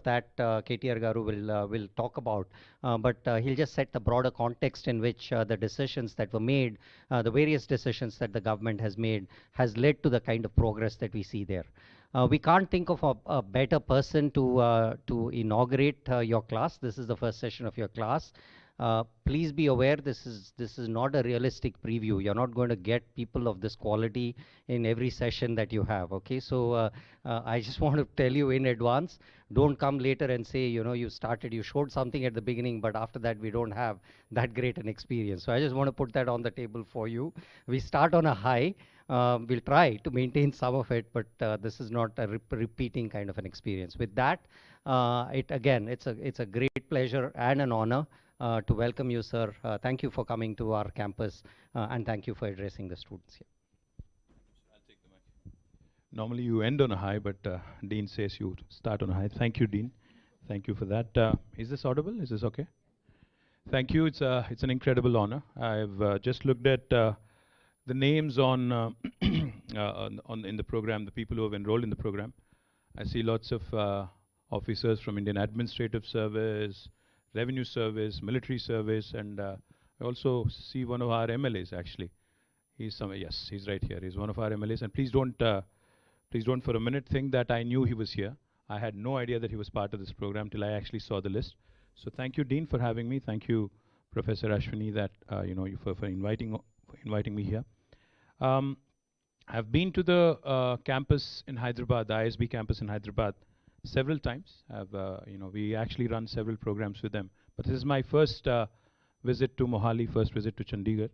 that KTR Garu will talk about, but he'll just set the broader context in which the decisions that were made, the various decisions that the government has made, has led to the kind of progress that we see there. We can't think of a better person to inaugurate your class. This is the first session of your class. Please be aware, this is not a realistic preview. You're not going to get people of this quality in every session that you have. Okay, so I just want to tell you in advance. Don't come later and say, you know, you showed something at the beginning, but after that we don't have that great an experience. So I just want to put that on the table for you. We start on a high. We'll try to maintain some of it, but this is not a repeating kind of an experience. With that, it's a great pleasure and an honor to welcome you, sir. Thank you for coming to our campus, and thank you for addressing the students here. I'll take the mic. Normally you end on a high, but Dean says you start on a high. Thank you, Dean. Thank you for that. Is this audible? Is this okay? Thank you. It's an incredible honor. I've just looked at the names on in the program, the people who have enrolled in the program. I see lots of officers from Indian Administrative Service, Revenue Service, Military Service, and I also see one of our MLAs actually. He's right here. He's one of our MLAs, and please don't for a minute think that I knew he was here. I had no idea that he was part of this program till I actually saw the list. So thank you, Dean, for having me. Thank you, Professor Ashwini, that for inviting me here. I've been to the campus in Hyderabad, the ISB campus in Hyderabad, several times. We actually run several programs with them. But this is my first visit to Mohali, first visit to Chandigarh.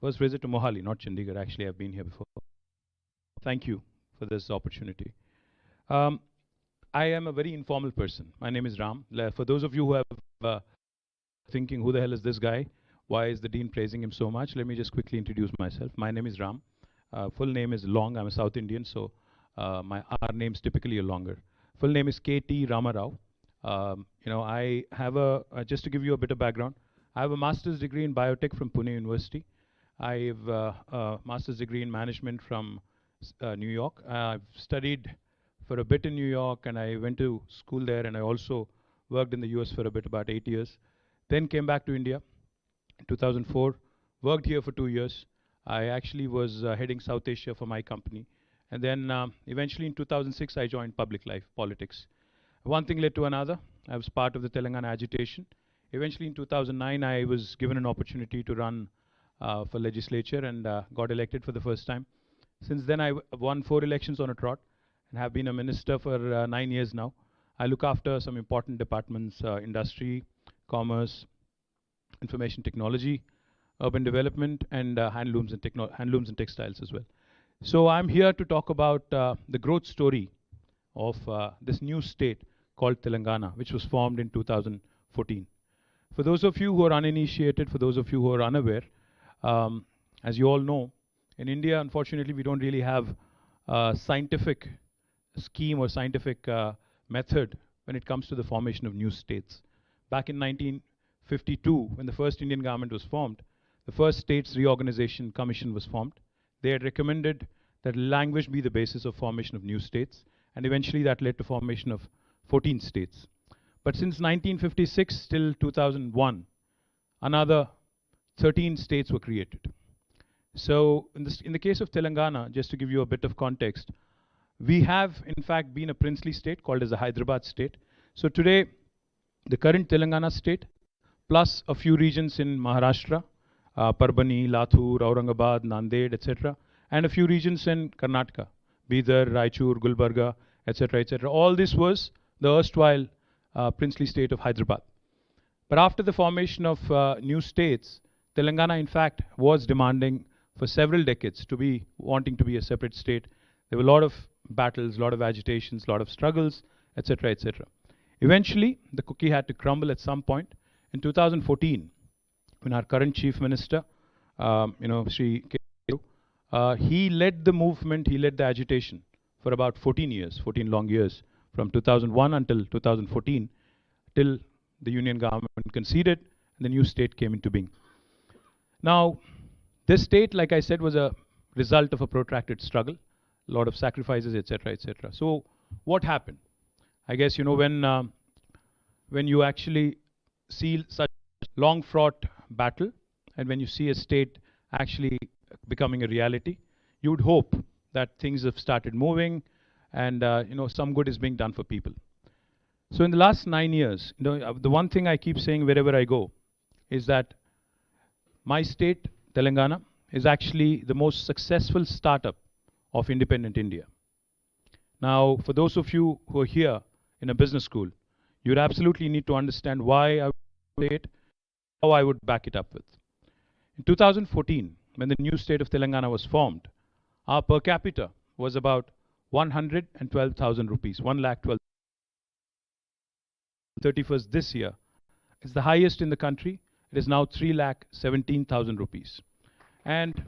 First visit to Mohali, not Chandigarh. Actually, I've been here before. Thank you for this opportunity. I am a very informal person. My name is Ram. For those of you who have thinking, who the hell is this guy? Why is the Dean praising him so much? Let me just quickly introduce myself. My name is Ram. Full name is long. I'm a South Indian, so my R names typically are longer. Full name is KT Rama Rao. I have just to give you a bit of background, I have a master's degree in biotech from Pune University. I have a master's degree in management from New York. I've studied for a bit in New York, and I went to school there, and I also worked in the US for a bit, about 8 years. Then came back to India in 2004, worked here for 2 years. I actually was heading South Asia for my company. And then eventually in 2006, I joined public life, politics. One thing led to another. I was part of the Telangana agitation. Eventually in 2009, I was given an opportunity to run for legislature and got elected for the first time. Since then, I won 4 elections on a trot and have been a minister for 9 years now. I look after some important departments, industry, commerce, information technology, urban development, and handlooms and textiles as well. So I'm here to talk about the growth story of this new state called Telangana, which was formed in 2014. For those of you who are uninitiated, for those of you who are unaware, as you all know, in India, unfortunately, we don't really have a scientific scheme or scientific method when it comes to the formation of new states. Back in 1952, when the first Indian government was formed, the first States Reorganization Commission was formed. They had recommended that language be the basis of formation of new states, and eventually that led to formation of 14 states. But since 1956 till 2001, another 13 states were created. So in the case of Telangana, just to give you a bit of context, we have in fact been a princely state called as the Hyderabad state. So today, the current Telangana state, plus a few regions in Maharashtra, Parbhani, Latur, Aurangabad, Nanded, etc., and a few regions in Karnataka, Bidar, Raichur, Gulbarga, etc., etc. All this was the erstwhile princely state of Hyderabad. But after the formation of new states, Telangana, in fact, was demanding for several decades to be wanting to be a separate state. There were a lot of battles, a lot of agitations, a lot of struggles, etc., etc. Eventually, the cookie had to crumble at some point. In 2014, when our current Chief Minister, Shri KT Rama Rao, he led the movement, he led the agitation for about 14 years, 14 long years, from 2001 until 2014, till the Union government conceded and the new state came into being. Now, this state, like I said, was a result of a protracted struggle, a lot of sacrifices, etc., etc. So, what happened? I guess, when when you actually see such long fraught battle and when you see a state actually becoming a reality, you would hope that things have started moving and some good is being done for people. So in the last 9 years, the one thing I keep saying wherever I go is that my state, Telangana, is actually the most successful startup of independent India. Now, for those of you who are here in a business school, you would absolutely need to understand why I would say it, how I would back it up with. In 2014, when the new state of Telangana was formed, our per capita was about 112,000 rupees, 1,12,000. 31st this year. It's the highest in the country. It is now 3,17,000 rupees. And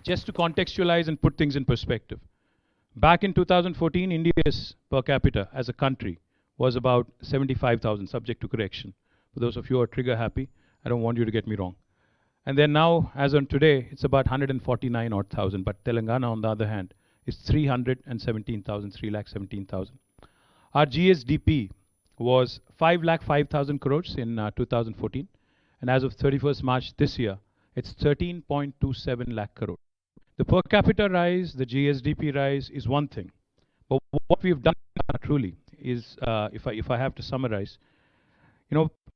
just to contextualize and put things in perspective, back in 2014, India's per capita as a country was about 75,000, subject to correction. For those of you who are trigger happy, I don't want you to get me wrong. And then now, as on today, it's about 149 odd thousand. But Telangana, on the other hand, is 317,000, 3,17,000. Our GSDP was 5,05,000 crores in 2014. And as of 31st March this year, it's 13.27 lakh crore. The per capita rise, the GSDP rise is one thing. But what we've done truly is, if I have to summarize,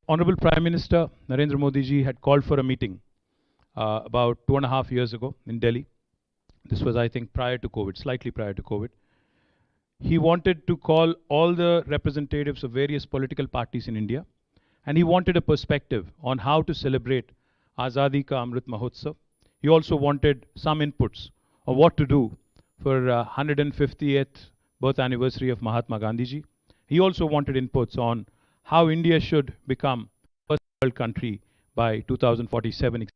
Honorable Prime Minister Narendra Modi ji had called for a meeting about 2.5 years ago in Delhi. This was, I think, prior to COVID, slightly prior to COVID. He wanted to call all the representatives of various political parties in India, and he wanted a perspective on how to celebrate Azadi Ka Amrit Mahotsav. He also wanted some inputs on what to do for 150th birth anniversary of Mahatma Gandhi ji. He also wanted inputs on how India should become a first world country by 2047.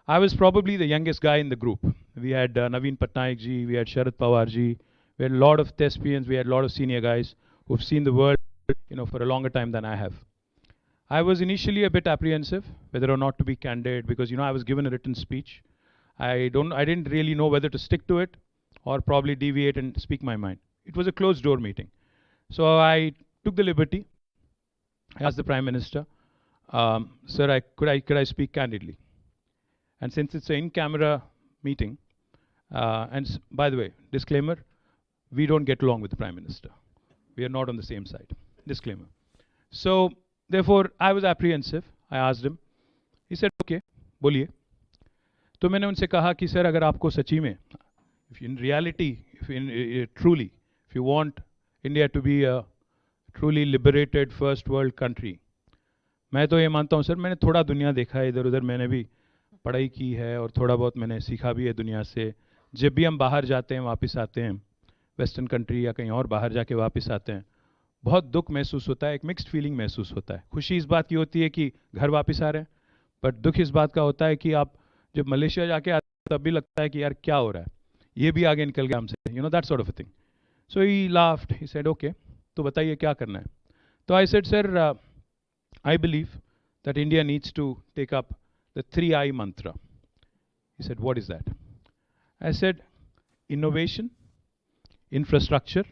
I was probably the youngest guy in the group. We had Naveen Patnaik ji, we had Sharad Pawar ji, we had a lot of thespians, we had a lot of senior guys who've seen the world, for a longer time than I have. I was initially a bit apprehensive whether or not to be candid because, I was given a written speech. I didn't really know whether to stick to it or probably deviate and speak my mind. It was a closed door meeting. So I took the liberty. I asked the Prime Minister, sir, could I speak candidly? And since it's an in-camera meeting, and by the way, disclaimer, we don't get along with the Prime Minister. We are not on the same side. Disclaimer. So, therefore, I was apprehensive. I asked him. He said, okay, बोलिए. तो मैंने उनसे कहा कि sir अगर आपको सच्ची में, if in reality, truly, if you want India to be a truly liberated first world country, मैं तो ये मानता हूँ सर, मैंने थोड़ा दुनिया देखा है इधर उधर, मैंने भी पढ़ाई की है और थोड़ा बहुत मैंने सीखा भी है दुनिया से. जब भी हम बाहर जाते हैं, वापस आते हैं, वेस्टर्न कंट्री या कहीं और बाहर जाके वापस आते हैं, बहुत दुख महसूस होता है, एक मिक्स्ड फीलिंग महसूस होता है. खुशी इस बात की होती है कि घर वापस आ रहे हैं, बट दुख इस बात का होता है कि आप जब मलेशिया जाके आते हैं तब भी लगता है कि यार क्या हो रहा है, ये भी आगे निकल गया हमसे, that sort of a thing. So he laughed, he said okay, तो बताइए क्या करना है. तो I said sir, I believe that India needs to take up the 3I mantra. He said, what is that? I said, innovation, infrastructure,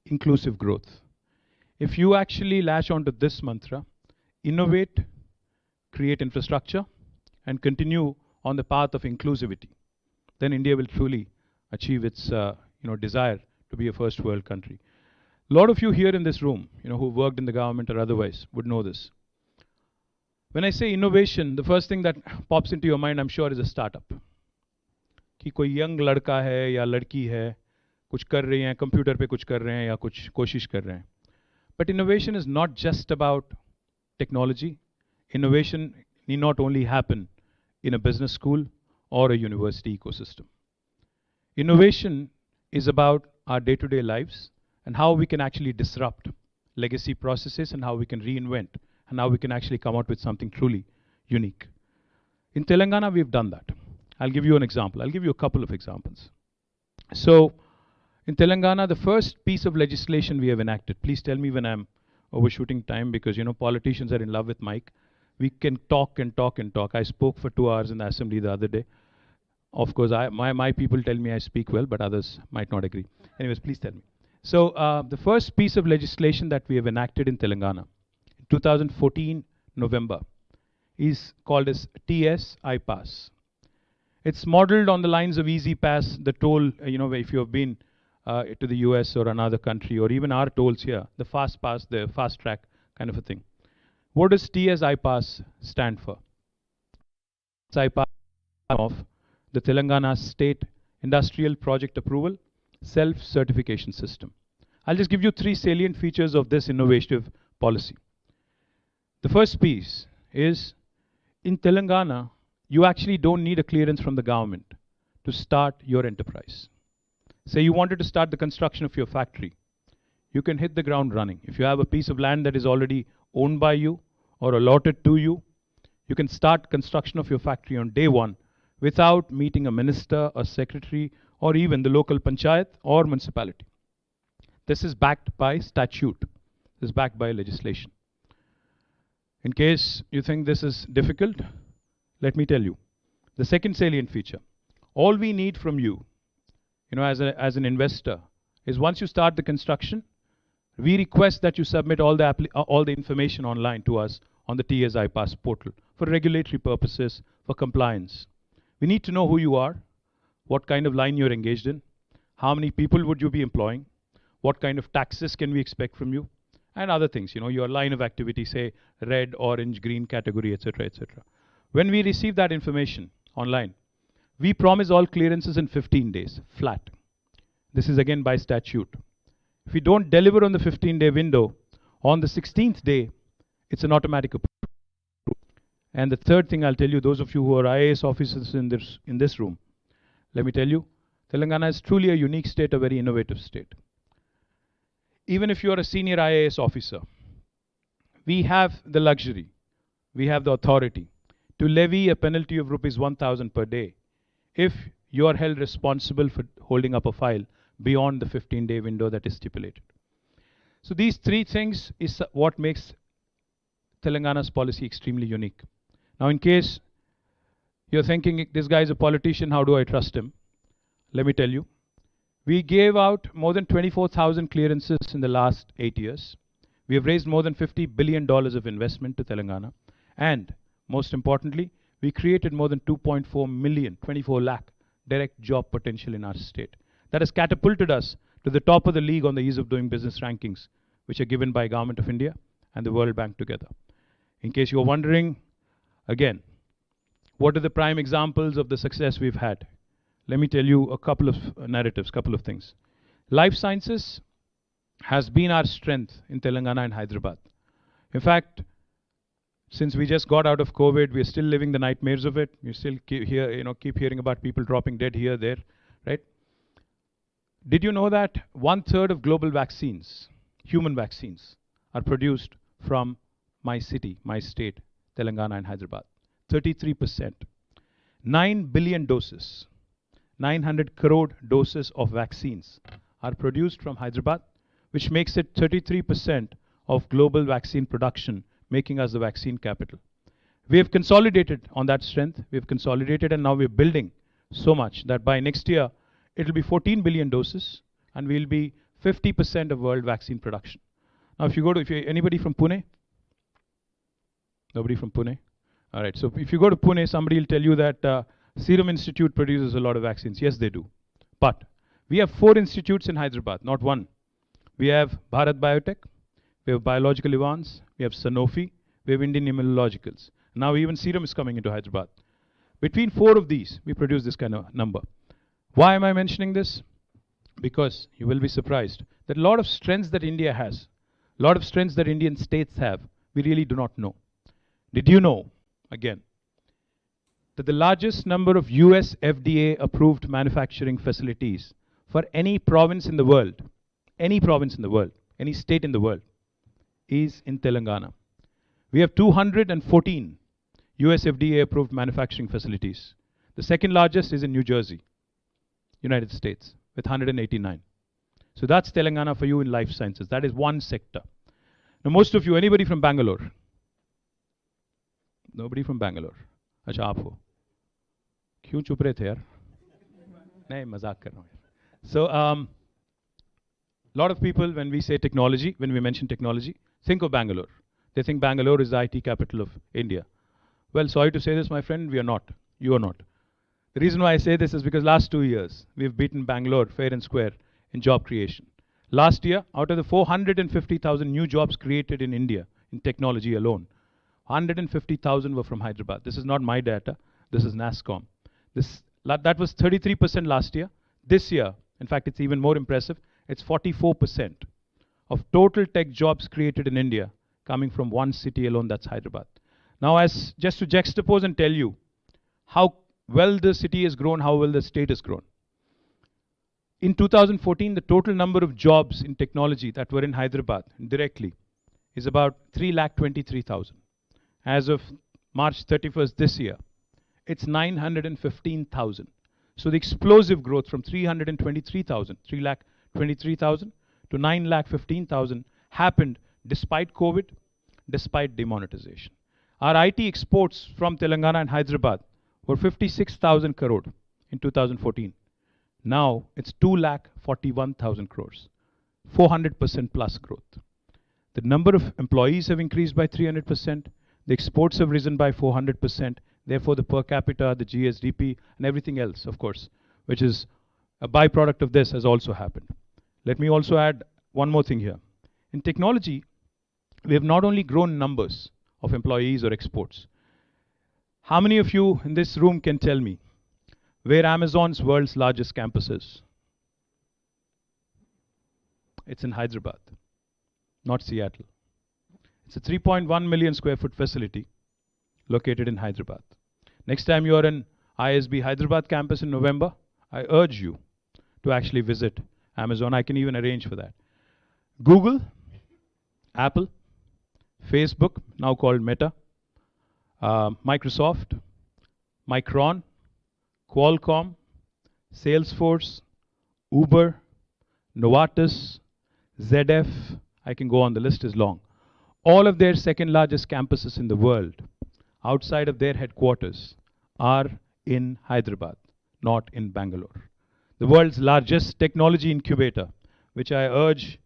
inclusive growth. If you actually latch onto this mantra, innovate, create infrastructure, and continue on the path of inclusivity, then India will truly achieve its desire to be a first world country. A lot of you here in this room, who worked in the government or otherwise, would know this. When I say innovation, the first thing that pops into your mind, I'm sure, is a startup. कि कोई young लड़का है या लड़की है, कुछ कर रही हैं, कंप्यूटर पे कुछ कर रहे हैं या कुछ कोशिश कर रहे हैं. But innovation is not just about technology. Innovation need not only happen in a business school or a university ecosystem. Innovation is about our day-to-day lives and how we can actually disrupt legacy processes and how we can reinvent and now we can actually come out with something truly unique. In Telangana, we've done that. I'll give you an example. I'll give you a couple of examples. So, in Telangana, the first piece of legislation we have enacted, please tell me when I'm overshooting time because, politicians are in love with Mike. We can talk and talk and talk. I spoke for 2 hours in the assembly the other day. Of course, my people tell me I speak well, but others might not agree. Anyways, please tell me. So the first piece of legislation that we have enacted in Telangana, 2014 November, is called as TS iPass. It's modeled on the lines of Easy Pass, the toll, if you have been to the US or another country, or even our tolls here, the fast pass, the fast track kind of a thing. What does TS iPass stand for? It's iPass of the Telangana State Industrial Project Approval Self-Certification System. I'll just give you three salient features of this innovative policy. The first piece is, in Telangana, you actually don't need a clearance from the government to start your enterprise. Say you wanted to start the construction of your factory. You can hit the ground running. If you have a piece of land that is already owned by you or allotted to you, you can start construction of your factory on day one without meeting a minister, a secretary, or even the local panchayat or municipality. This is backed by statute. This is backed by legislation. In case you think this is difficult, let me tell you. The second salient feature. All we need from you, as an investor, is once you start the construction, we request that you submit all the information online to us on the TS iPass portal for regulatory purposes, for compliance. We need to know who you are, what kind of line you're engaged in, how many people would you be employing, what kind of taxes can we expect from you, and other things, your line of activity, say red, orange, green category, etc., etc. When we receive that information online, we promise all clearances in 15 days, flat. This is again by statute. If we don't deliver on the 15-day window, on the 16th day, it's an automatic approval. And the third thing I'll tell you, those of you who are IAS officers in this room, let me tell you, Telangana is truly a unique state, a very innovative state. Even if you are a senior IAS officer, we have the luxury, we have the authority to levy a penalty of ₹1,000 per day if you are held responsible for holding up a file beyond the 15-day window that is stipulated. So these three things is what makes Telangana's policy extremely unique. Now, in case you're thinking, this guy is a politician, how do I trust him? Let me tell you. We gave out more than 24,000 clearances in the last 8 years. We have raised more than $50 billion of investment to Telangana. And most importantly, we created more than 2.4 million, 24 lakh direct job potential in our state. That has catapulted us to the top of the league on the ease of doing business rankings, which are given by Government of India and the World Bank together. In case you're wondering, again, what are the prime examples of the success we've had? Let me tell you a couple of narratives, couple of things. Life sciences has been our strength in Telangana and Hyderabad. In fact, since we just got out of COVID, we're still living the nightmares of it. We still keep hearing about people dropping dead here, there, right? Did you know that 1/3 of global vaccines, human vaccines, are produced from my city, my state, Telangana and Hyderabad? 33%. 9 billion doses, 900 crore doses of vaccines are produced from Hyderabad, which makes it 33% of global vaccine production, making us the vaccine capital. We have consolidated on that strength. We have consolidated, and now we're building so much that by next year, it'll be 14 billion doses, and we'll be 50% of world vaccine production. Now, if you're anybody from Pune? Nobody from Pune? All right, so if you go to Pune, somebody will tell you that Serum Institute produces a lot of vaccines. Yes, they do. But we have 4 institutes in Hyderabad, not one. We have Bharat Biotech, we have Biological Evans, we have Sanofi, we have Indian Immunologicals. Now even Serum is coming into Hyderabad. Between 4 of these, we produce this kind of number. Why am I mentioning this? Because you will be surprised that a lot of strengths that India has, a lot of strengths that Indian states have, we really do not know. Did you know, again, that the largest number of US FDA approved manufacturing facilities for any province in the world, any state in the world, is in Telangana? We have 214 US FDA approved manufacturing facilities. The second largest is in New Jersey, United States, with 189. So that's Telangana for you in life sciences. That is one sector. Now most of you, anybody from Bangalore? Nobody from Bangalore. अच्छा आप हो क्यों चुप रहे थे यार नहीं मजाक कर रहा हूँ So lot of people, when we say technology, when we mention technology, think of Bangalore. They think Bangalore is the IT capital of India. Well, sorry to say this, my friend, we are not. You are not. The reason why I say this is because last 2 years, we've beaten Bangalore fair and square in job creation. Last year, out of the 450,000 new jobs created in India in technology alone, 150,000 were from Hyderabad. This is not my data. This is NASSCOM. That was 33% last year. This year, in fact, it's even more impressive. It's 44% of total tech jobs created in India coming from one city alone, that's Hyderabad. Now, as just to juxtapose and tell you how well the city has grown, how well the state has grown. In 2014, the total number of jobs in technology that were in Hyderabad directly is about 3,23,000. As of March 31st this year, it's 915,000. So the explosive growth from 3,23,000 to 9,15,000 happened despite COVID, despite demonetization. Our IT exports from Telangana and Hyderabad were 56,000 crore in 2014. Now it's 2,41,000 crores, 400% plus growth. The number of employees have increased by 300%. The exports have risen by 400%. Therefore, the per capita, the GSDP, and everything else, of course, which is a byproduct of this, has also happened. Let me also add one more thing here. In technology, we have not only grown numbers of employees or exports. How many of you in this room can tell me where Amazon's world's largest campus is? It's in Hyderabad, not Seattle. It's a 3.1 million square foot facility located in Hyderabad. Next time you are in ISB Hyderabad campus in November, I urge you to actually visit Amazon. I can even arrange for that. Google, Apple, Facebook, now called Meta, Microsoft, Micron, Qualcomm, Salesforce, Uber, Novartis, ZF, I can go on, the list is long. All of their second largest campuses in the world, outside of their headquarters, are in Hyderabad, not in Bangalore. The world's largest technology incubator, which I urge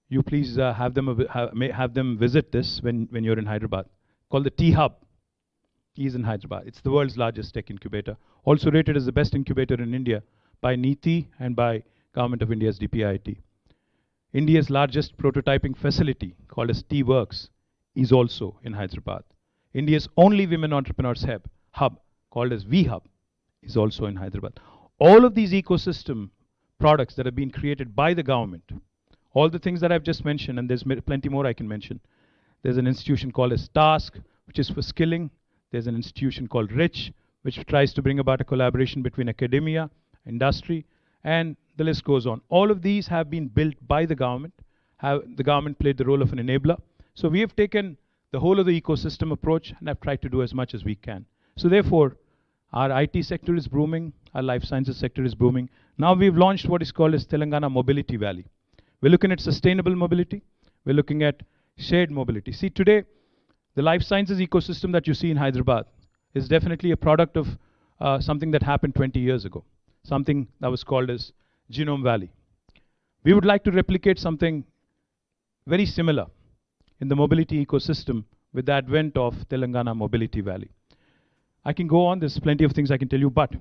you please have them visit this when you're in Hyderabad, called the T-Hub, is in Hyderabad. It's the world's largest tech incubator, also rated as the best incubator in India by NITI and by Government of India's DPIIT. India's largest prototyping facility, called as T-Works, is also in Hyderabad. India's only women entrepreneurs hub, called as V-Hub, is also in Hyderabad. All of these ecosystem products that have been created by the government, all the things that I've just mentioned, and there's plenty more I can mention. There's an institution called as Task, which is for skilling. There's an institution called Rich, which tries to bring about a collaboration between academia, industry, and the list goes on. All of these have been built by the government. The government played the role of an enabler. So we have taken the whole of the ecosystem approach and have tried to do as much as we can. So therefore, our IT sector is booming, our life sciences sector is booming. Now we've launched what is called as Telangana Mobility Valley. We're looking at sustainable mobility. We're looking at shared mobility. See, today, the life sciences ecosystem that you see in Hyderabad is definitely a product of something that happened 20 years ago, something that was called as Genome Valley. We would like to replicate something very similar in the mobility ecosystem with the advent of Telangana Mobility Valley. I can go on, there's plenty of things I can tell you, but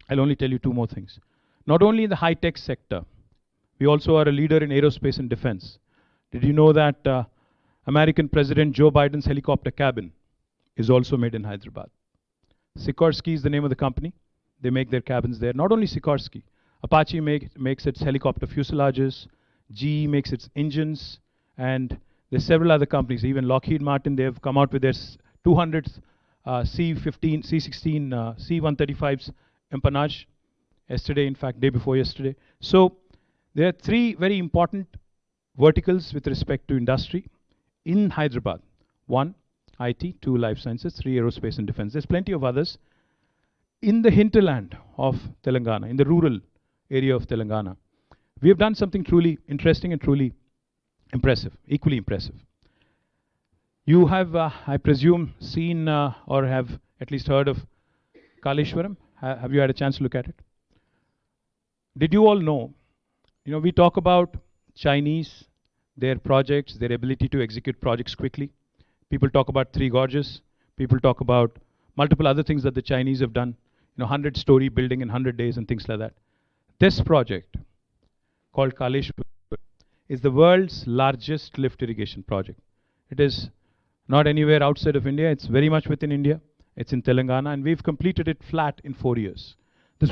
I'll only tell you two more things. Not only in the high-tech sector, we also are a leader in aerospace and defense. Did you know that American President Joe Biden's helicopter cabin is also made in Hyderabad? Sikorsky is the name of the company. They make their cabins there. Not only Sikorsky, Apache makes its helicopter fuselages, GE makes its engines, and there's several other companies, even Lockheed Martin, they have come out with their 200th C-15, C-16, C-135s empennage yesterday, in fact, day before yesterday. So there are three very important verticals with respect to industry in Hyderabad. One, IT, two, life sciences, three, aerospace and defense. There's plenty of others. In the hinterland of Telangana, in the rural area of Telangana, we have done something truly interesting and truly impressive, equally impressive. You have, I presume, seen or have at least heard of Kaleshwaram. Have you had a chance to look at it? Did you all know We talk about Chinese, their projects, their ability to execute projects quickly. People talk about Three Gorges. People talk about multiple other things that the Chinese have done. 100-story building in 100 days and things like that. This project, called Kaleshwar, is the world's largest lift irrigation project. It is not anywhere outside of India. It's very much within India. It's in Telangana, and we've completed it flat in 4 years. This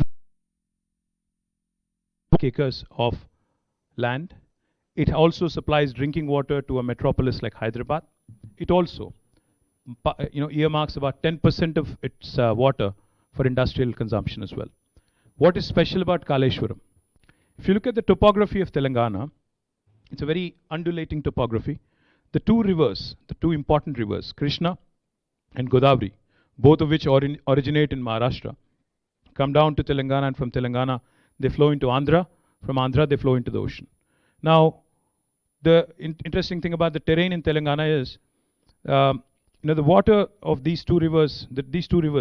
acres of land. It also supplies drinking water to a metropolis like Hyderabad. It also, earmarks about 10% of its water for industrial consumption as well. What is special about Kaleshwaram? If you look at the topography of Telangana, it's a very undulating topography. The two rivers, the two important rivers, Krishna and Godavari, both of which originate in Maharashtra, come down to Telangana, and from Telangana they flow into Andhra. From Andhra they flow into the ocean. Now, the interesting thing about the terrain in Telangana is, the water of these two rivers,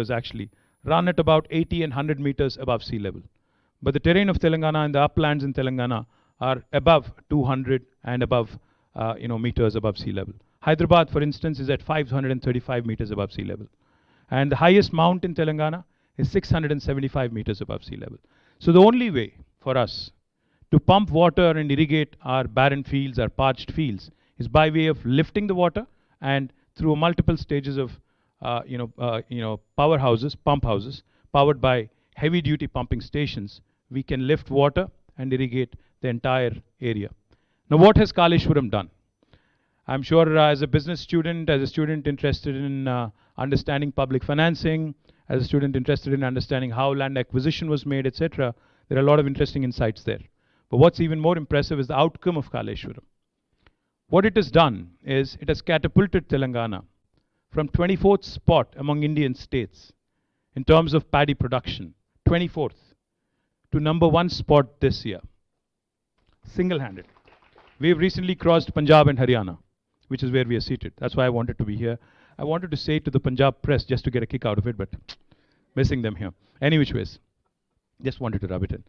actually run at about 80 and 100 meters above sea level. But the terrain of Telangana and the uplands in Telangana are above 200 and above, meters above sea level. Hyderabad, for instance, is at 535 meters above sea level. And the highest mount in Telangana is 675 meters above sea level. So the only way for us to pump water and irrigate our barren fields, our parched fields, is by way of lifting the water, and through multiple stages of, powerhouses, pump houses, powered by heavy-duty pumping stations, we can lift water and irrigate the entire area. Now, what has Kaleshwaram done? I'm sure as a business student, as a student interested in understanding public financing, as a student interested in understanding how land acquisition was made, etc., there are a lot of interesting insights there. But what's even more impressive is the outcome of Kaleshwaram. What it has done is it has catapulted Telangana from 24th spot among Indian states in terms of paddy production, 24th, to number 1 spot this year, single-handed. We've recently crossed Punjab and Haryana, which is where we are seated. That's why I wanted to be here. I wanted to say to the Punjab press just to get a kick out of it, but missing them here. Any which ways, just wanted to rub it in.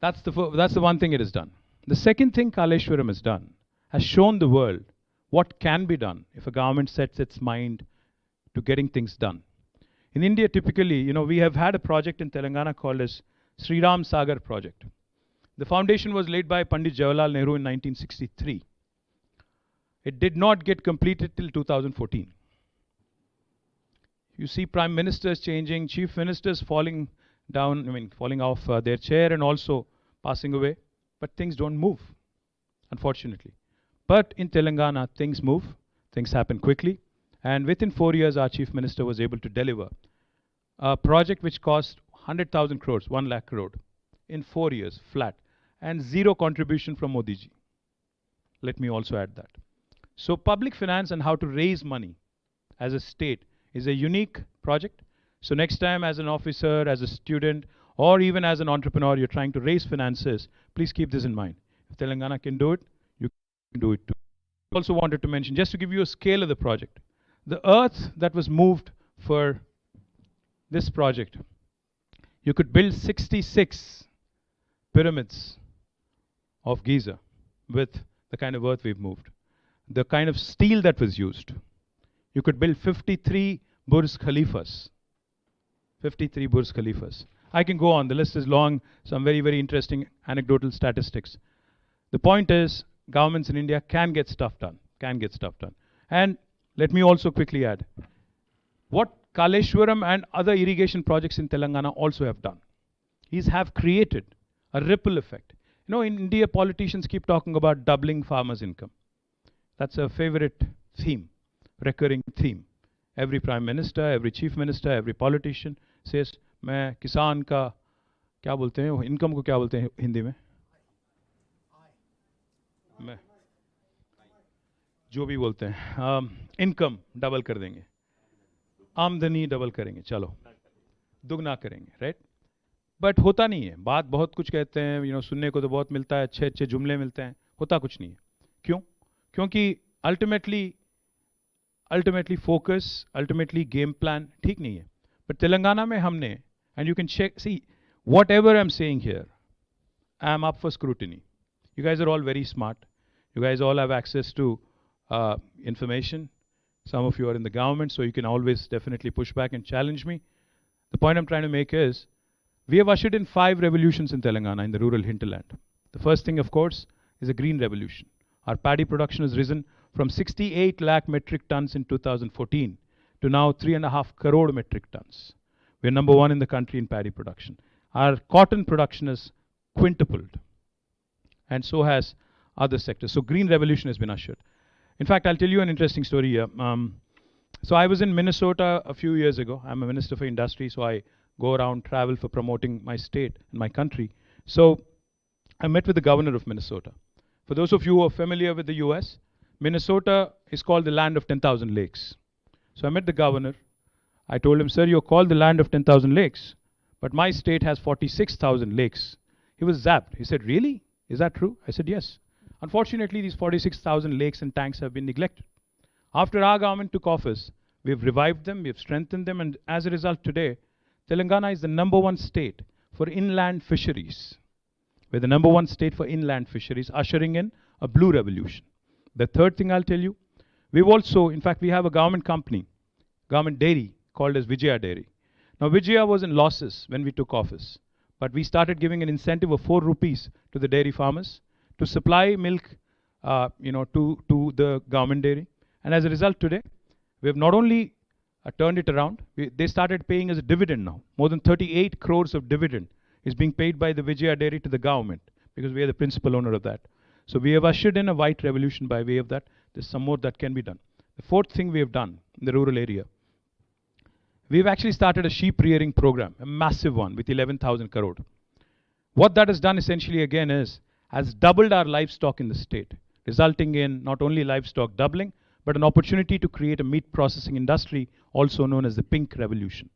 That's the one thing it has done. The second thing Kaleshwaram has done has shown the world what can be done if a government sets its mind to getting things done. In India, typically, we have had a project in Telangana called as Sri Ram Sagar project. The foundation was laid by Pandit Jawaharlal Nehru in 1963. It did not get completed till 2014. You see prime ministers changing, chief ministers falling off their chair and also passing away, but things don't move, unfortunately. But in Telangana, things move, things happen quickly, and within 4 years, our chief minister was able to deliver a project which cost 100,000 crores, 1 lakh crore, in 4 years, flat, and zero contribution from Modi ji. Let me also add that. So public finance and how to raise money as a state is a unique project. So next time, as an officer, as a student, or even as an entrepreneur, you're trying to raise finances, please keep this in mind. If Telangana can do it, you can do it too. I also wanted to mention, just to give you a scale of the project, the earth that was moved for this project, you could build 66 pyramids of Giza with the kind of earth we've moved. The kind of steel that was used, you could build 53 Burj Khalifas. 53 Burj Khalifas. I can go on, the list is long, some very, very interesting anecdotal statistics. The point is, governments in India can get stuff done, And let me also quickly add, what Kaleshwaram and other irrigation projects in Telangana also have done is have created a ripple effect. In India, politicians keep talking about doubling farmers' income. That's a favorite theme, recurring theme. Every prime minister, every chief minister, every politician says, मैं किसान का क्या बोलते हैं, income को क्या बोलते हैं हिंदी में, मैं जो भी बोलते हैं, इनकम डबल कर देंगे, आमदनी डबल करेंगे, चलो दुगना करेंगे, राइट? बट होता नहीं है. बात बहुत कुछ कहते हैं, सुनने को तो बहुत मिलता है, अच्छे अच्छे जुमले मिलते हैं, होता कुछ नहीं है. क्यों? क्योंकि ultimately focus, ultimately game plan ठीक नहीं है. बट तेलंगाना में हमने, and you can check, see, whatever I'm saying here, I'm up for scrutiny. You guys are all very smart. You guys all have access to information. Some of you are in the government, so you can always definitely push back and challenge me. The point I'm trying to make is, we have ushered in 5 revolutions in Telangana, in the rural hinterland. The first thing, of course, is a green revolution. Our paddy production has risen from 68 lakh metric tons in 2014 to now 3.5 crore metric tons. We're number 1 in the country in paddy production. Our cotton production has quintupled, and so has other sectors. So green revolution has been ushered. In fact, I'll tell you an interesting story here. So I was in Minnesota a few years ago. I'm a minister for industry, so I go around, travel for promoting my state and my country. So I met with the governor of Minnesota. For those of you who are familiar with the US, Minnesota is called the land of 10,000 lakes. So I met the governor. I told him, sir, you're called the land of 10,000 lakes, but my state has 46,000 lakes. He was zapped. He said, really? Is that true? I said, yes. Unfortunately, these 46,000 lakes and tanks have been neglected. After our government took office, we've revived them, we've strengthened them, and as a result today, Telangana is the number 1 state for inland fisheries. We're the number 1 state for inland fisheries, ushering in a blue revolution. The third thing I'll tell you, we've also, in fact, we have a government company, government dairy, called as Vijaya Dairy. Now, Vijaya was in losses when we took office, but we started giving an incentive of 4 rupees to the dairy farmers to supply milk, to the government dairy. And as a result today, we have not only turned it around, they started paying us a dividend now. More than 38 crores of dividend is being paid by the Vijaya Dairy to the government, because we are the principal owner of that. So we have ushered in a white revolution by way of that. There's some more that can be done. The fourth thing we have done in the rural area, we've actually started a sheep rearing program, a massive one with 11,000 crore. What that has done essentially again is, has doubled our livestock in the state, resulting in not only livestock doubling, but an opportunity to create a meat processing industry, also known as the pink revolution.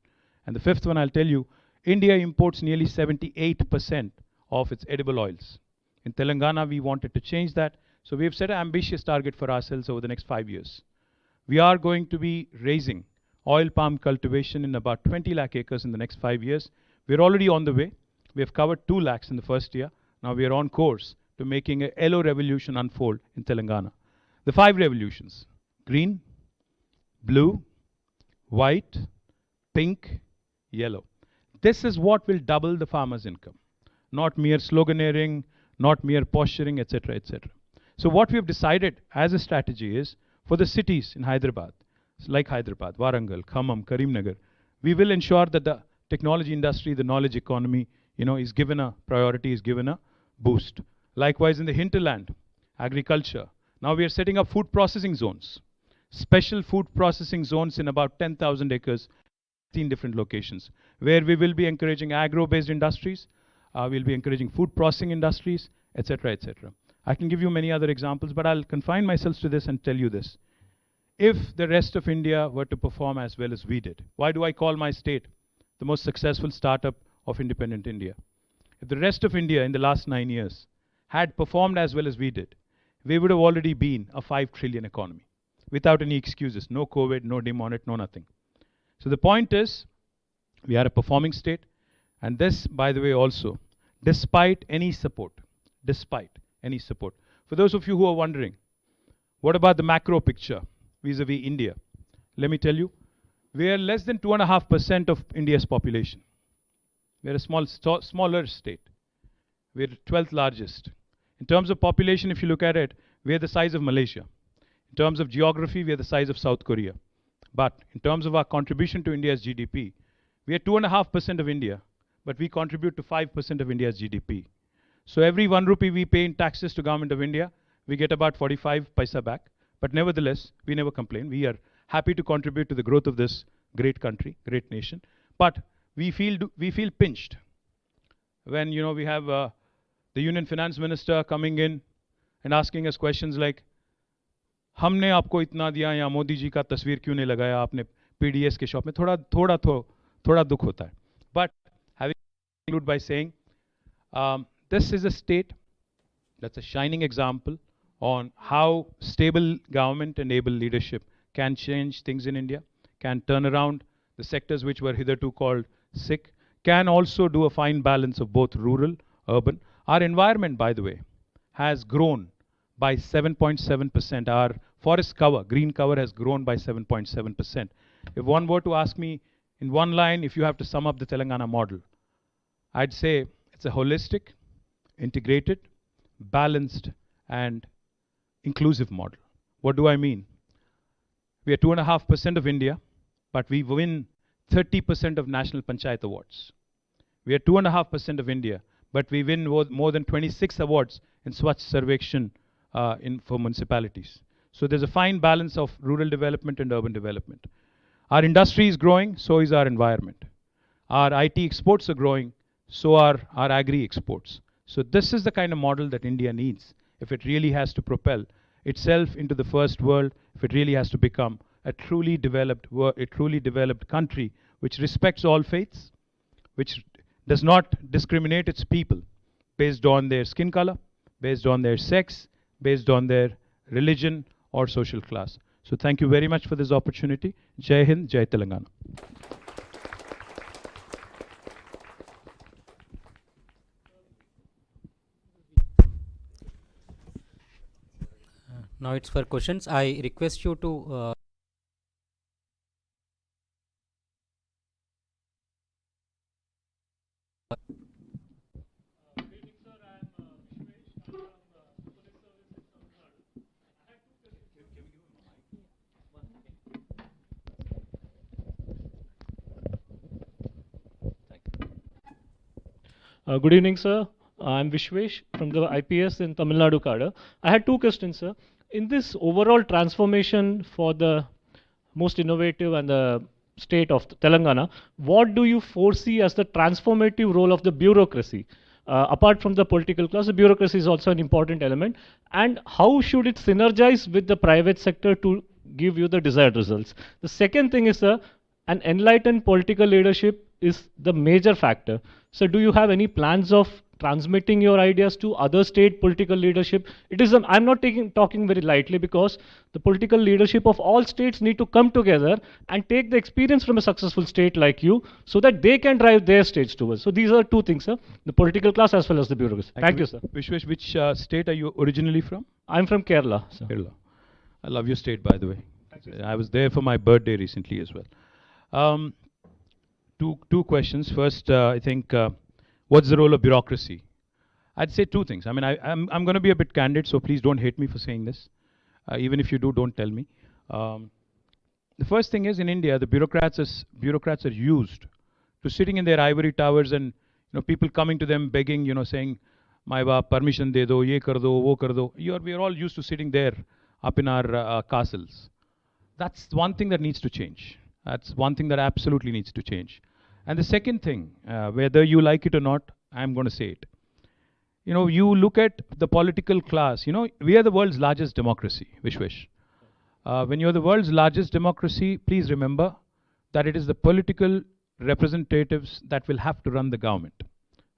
And the fifth one I'll tell you, India imports nearly 78% of its edible oils. In Telangana, we wanted to change that, so we've set an ambitious target for ourselves over the next 5 years. We are going to be raising oil palm cultivation in about 20 lakh acres in the next 5 years. We're already on the way. We have covered 2 lakhs in the first year. Now we are on course to making a yellow revolution unfold in Telangana. The 5 revolutions: green, blue, white, pink, yellow. This is what will double the farmer's income. Not mere sloganeering, not mere posturing, etc., etc. So what we have decided as a strategy is, for the cities in Hyderabad, like Hyderabad, Warangal, Khammam, Karimnagar, we will ensure that the technology industry, the knowledge economy, is given a priority, is given a boost. Likewise, in the hinterland, agriculture. Now we are setting up food processing zones, special food processing zones in about 10,000 acres, 15 different locations, where we will be encouraging agro-based industries, we'll be encouraging food processing industries, etc., etc. I can give you many other examples, but I'll confine myself to this and tell you this. If the rest of India were to perform as well as we did, why do I call my state the most successful startup of independent India? If the rest of India in the last 9 years had performed as well as we did, we would have already been a 5 trillion economy without any excuses. No COVID, no demonet, no nothing. So the point is, we are a performing state, and this, by the way, also, despite any support. For those of you who are wondering, what about the macro picture vis-a-vis India? Let me tell you, we are less than 2.5% of India's population. We are a smaller state. We are the 12th largest. In terms of population, if you look at it, we are the size of Malaysia. In terms of geography, we are the size of South Korea. But in terms of our contribution to India's GDP, we are 2.5% of India, but we contribute to 5% of India's GDP. So every 1 rupee we pay in taxes to Government of India, we get about 45 paisa back. But nevertheless, we never complain. We are happy to contribute to the growth of this great country, great nation. But we feel pinched when we have the Union Finance Minister coming in and asking us questions like, हमने आपको इतना दिया या मोदी जी का तस्वीर क्यों नहीं लगाया आपने PDS के शॉप में? थोड़ा दुख होता है. But having conclude by saying, this is a state that's a shining example on how stable government and able leadership can change things in India, can turn around the sectors which were hitherto called sick, can also do a fine balance of both rural, urban. Our environment, by the way, has grown by 7.7%. Our forest cover, green cover, has grown by 7.7%. If one were to ask me in one line, if you have to sum up the Telangana model, I'd say it's a holistic, integrated, balanced, and inclusive model. What do I mean? We are 2.5% of India, but we win 30% of National Panchayat awards. We are 2.5% of India, but we win more than 26 awards in Swachh Sarvekshan for municipalities. So there's a fine balance of rural development and urban development. Our industry is growing, so is our environment. Our IT exports are growing, so are our agri exports. So this is the kind of model that India needs if it really has to propel itself into the first world, if it really has to become a truly developed country which respects all faiths, which does not discriminate its people based on their skin color, based on their sex, based on their religion or social class. So thank you very much for this opportunity. Jai Hind, Jai Telangana. Now it's for questions. I request you to Good evening, sir. I'm Vishwesh from the IPS in Tamil Nadu cadre. I had two questions, sir. In this overall transformation for the most innovative and the state of Telangana, what do you foresee as the transformative role of the bureaucracy? Apart from the political class, the bureaucracy is also an important element. And how should it synergize with the private sector to give you the desired results? The second thing is, sir, an enlightened political leadership is the major factor. So do you have any plans of transmitting your ideas to other state political leadership? It is, I'm not talking very lightly, because the political leadership of all states need to come together and take the experience from a successful state like you, so that they can drive their states towards. So these are two things, sir, the political class as well as the bureaucracy. Thank you, sir. Vishwesh, which state are you originally from? I'm from Kerala, sir. Kerala. I love your state, by the way. I was there for my birthday recently as well. Two questions. First, I think, what's the role of bureaucracy? I'd say two things. I mean, I'm going to be a bit candid, so please don't hate me for saying this. Even if you do, don't tell me. The first thing is, in India, the bureaucrats are used to sitting in their ivory towers and people coming to them begging, saying, "My baap, permission de do, ye kar do, wo kar do." We are all used to sitting there up in our castles. That's one thing that needs to change. That's one thing that absolutely needs to change. And the second thing, whether you like it or not, I'm going to say it. You look at the political class. We are the world's largest democracy, Vishwesh. When you're the world's largest democracy, please remember that it is the political representatives that will have to run the government,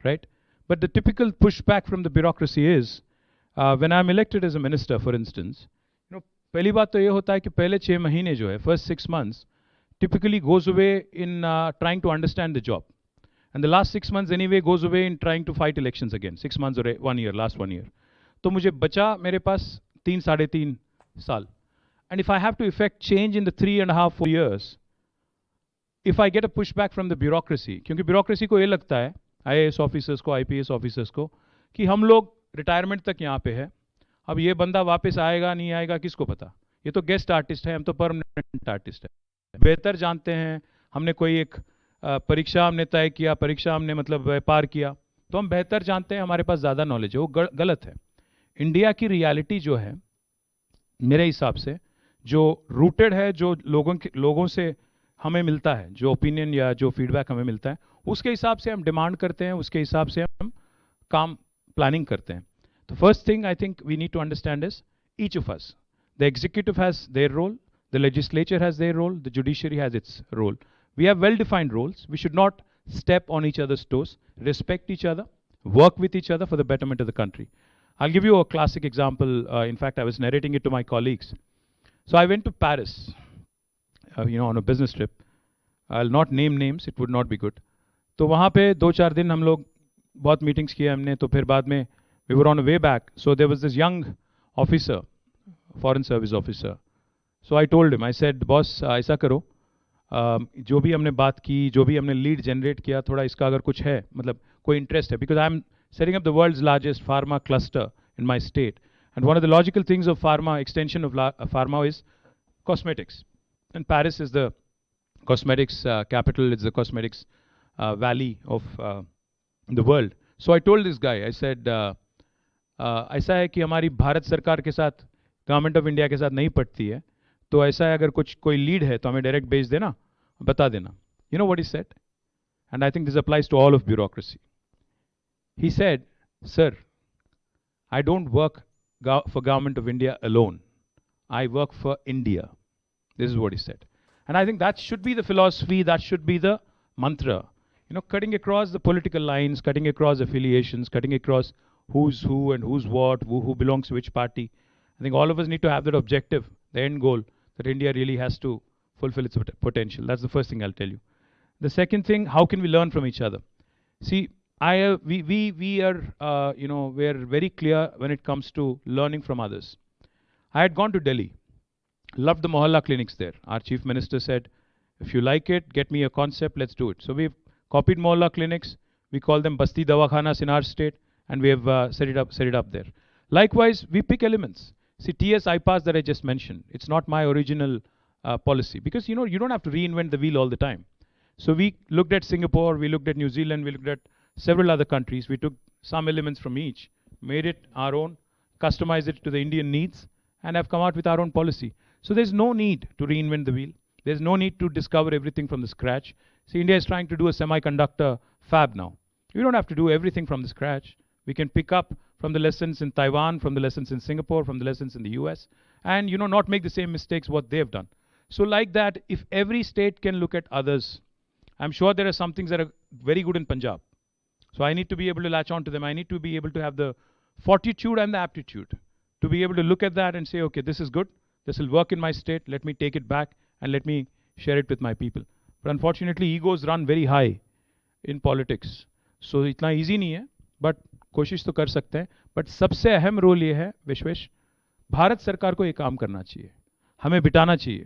right? But the typical pushback from the bureaucracy is, when I'm elected as a minister, for instance, पहली बात तो ये होता है कि पहले 6 महीने जो है, first 6 months, typically goes away in trying to understand the job. And the last 6 months anyway goes away in trying to fight elections again. 6 months or 1 year, last 1 year. तो मुझे बचा मेरे पास 3-3.5 साल. And if I have to effect change in the 3.5-4 years, if I get a pushback from the bureaucracy, क्योंकि bureaucracy को ये लगता है, IAS officers को, IPS officers को, कि हम लोग retirement तक यहाँ पे है, अब ये बंदा वापस आएगा नहीं आएगा किसको पता? ये तो गेस्ट आर्टिस्ट है, हम तो परमानेंट आर्टिस्ट है. बेहतर जानते हैं, हमने कोई एक परीक्षा हमने तय किया, परीक्षा हमने मतलब पार किया, तो हम बेहतर जानते हैं, हमारे पास ज़्यादा नॉलेज है. वो गलत है. इंडिया की रियलिटी जो है, मेरे हिसाब से, जो रूटेड है, जो लोगों से हमें मिलता है, जो ओपिनियन या जो फीडबैक हमें मिलता है, उसके हिसाब से हम डिमांड करते हैं, उसके हिसाब से हम काम प्लानिंग करते हैं. The first thing I think we need to understand is each of us. The executive has their role, the legislature has their role, the judiciary has its role. We have well-defined roles. We should not step on each other's toes, respect each other, work with each other for the betterment of the country. I'll give you a classic example. In fact, I was narrating it to my colleagues. So I went to Paris, on a business trip. I'll not name names, it would not be good. तो वहाँ पे 2-4 दिन हम लोग बहुत meetings किए हमने. तो फिर बाद में we were on a way back. So there was this young officer, foreign service officer. So I told him, I said, boss, ऐसा करो, जो भी हमने बात की, जो भी हमने lead generate किया, थोड़ा इसका अगर कुछ है, मतलब कोई interest है, because I'm setting up the world's largest pharma cluster in my state. And one of the logical things of pharma, extension of pharma is cosmetics. And Paris is the cosmetics capital, it's the cosmetics valley of the world. So I told this guy, I said, ऐसा है कि हमारी भारत सरकार के साथ, government of India के साथ नहीं पटती है, तो ऐसा है अगर कुछ कोई लीड है तो हमें डायरेक्ट भेज देना, बता देना. You know what he said? And I think this applies to all of bureaucracy. He said, sir, I don't work for government of India alone. I work for India. This is what he said. And I think that should be the philosophy, that should be the mantra. You know, cutting across the political lines, cutting across affiliations, cutting across who's who and who's what, who belongs to which party. I think all of us need to have that objective, the end goal, that India really has to fulfill its potential. That's the first thing I'll tell you. The second thing, how can we learn from each other? See, we are, you know, we are very clear when it comes to learning from others. I had gone to Delhi, loved the Mohalla clinics there. Our chief minister said, if you like it, get me a concept, let's do it. So we've copied Mohalla clinics, we call them Basti Dawakhanas in our state, and we have set it up there. Likewise, we pick elements. See, TS IPAS that I just mentioned, it's not my original policy, because you know, you don't have to reinvent the wheel all the time. So we looked at Singapore, we looked at New Zealand, we looked at several other countries. We took some elements from each, made it our own, customized it to the Indian needs, and have come out with our own policy. So there's no need to reinvent the wheel. There's no need to discover everything from the scratch. See, India is trying to do a semiconductor fab now. We don't have to do everything from the scratch. We can pick up from the lessons in Taiwan, from the lessons in Singapore, from the lessons in the US, and, you know, not make the same mistakes what they've done. So like that, if every state can look at others, I'm sure there are some things that are very good in Punjab. So I need to be able to latch on to them. I need to be able to have the fortitude and the aptitude to be able to look at that and say, okay, this is good. This will work in my state. Let me take it back and let me share it with my people. But unfortunately, egos run very high in politics. So इतना easy नहीं है, but कोशिश तो कर सकते हैं. But सबसे अहम रोल ये है, विश्वेश, भारत सरकार को ये काम करना चाहिए. हमें बिठाना चाहिए.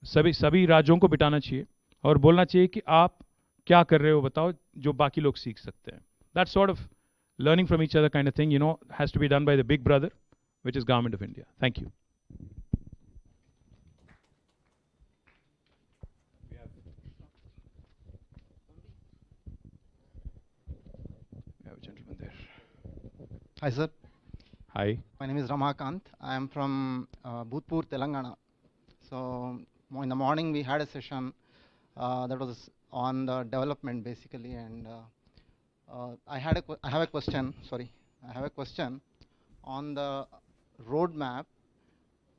सभी राज्यों को बिठाना चाहिए और बोलना चाहिए कि आप क्या कर रहे हो बताओ जो बाकी लोग सीख सकते हैं. That sort of learning from each other kind of thing, you know, has to be done by the big brother, which is Government of India. Thank you. We have a gentleman there. Hi, sir. Hi. My name is Ramakant. I am from Bhutpur, Telangana. So in the morning we had a session that was on the development basically, and I have a question. Sorry, I have a question on the roadmap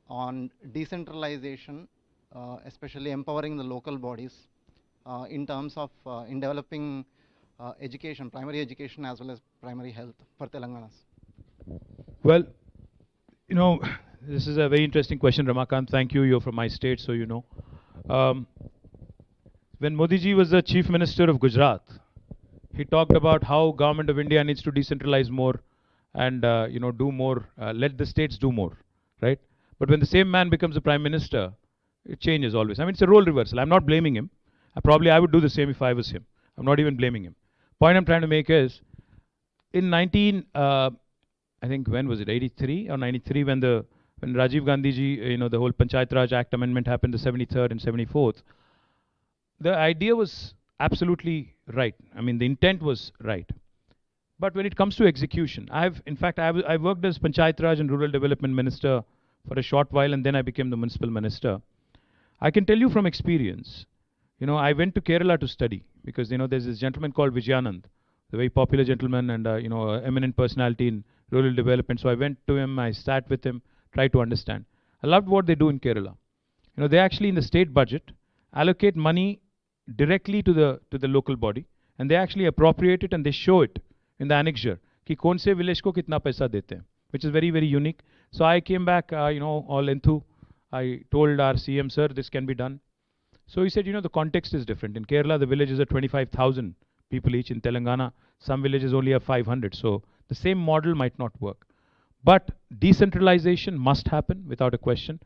on decentralization, especially empowering the local bodies in terms of in developing education, primary education as well as primary health for Telangana. Well, you know, this is a very interesting question, Ramakant. Thank you. You're from my state, so you know. When Modi ji was the Chief Minister of Gujarat, he talked about how Government of India needs to decentralize more and, you know, do more, let the states do more, right? But when the same man becomes the Prime Minister, it changes always. I mean, it's a role reversal. I'm not blaming him. I would do the same if I was him. I'm not even blaming him. Point I'm trying to make is, in I think when was it, 83 or 93, when Rajiv Gandhi ji, you know, the whole Panchayat Raj Act amendment happened, the 73rd and 74th, the idea was absolutely right. I mean, the intent was right. But when it comes to execution, I've worked as Panchayat Raj and Rural Development Minister for a short while, and then I became the Municipal Minister. I can tell you from experience, you know, I went to Kerala to study because, you know, there's this gentleman called Vijayanand, a very popular gentleman and, you know, eminent personality in rural development. So I went to him, I sat with him, tried to understand. I loved what they do in Kerala. You know, they actually in the state budget allocate money directly to the local body, and they actually appropriate it and they show it in the annexure कि कौन से village को कितना पैसा देते हैं, which is very, very unique. So I came back, you know, all into. I told our CM, sir, this can be done. So he said, you know, the context is different. In Kerala, the villages are 25,000 people each. In Telangana, some villages only have 500. So The same model might not work. But decentralization must happen without a question.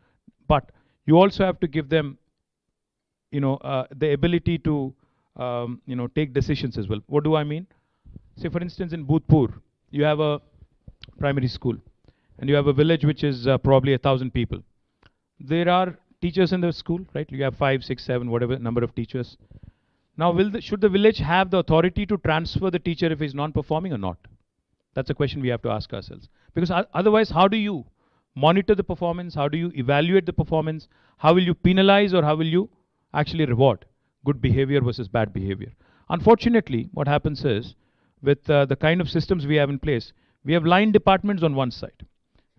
But you also have to give them, the ability to, take decisions as well. What do I mean? Say, for instance, in Bhutpur, you have a primary school, and you have a village which is probably 1,000 people. There are teachers in the school, right? You have 5, 6, 7, whatever number of teachers. Now, should the village have the authority to transfer the teacher if he's non-performing or not? That's a question we have to ask ourselves. Because otherwise, how do you monitor the performance? How do you evaluate the performance? How will you penalize, or how will you actually reward good behavior versus bad behavior? Unfortunately, what happens is, with the kind of systems we have in place, we have line departments on one side.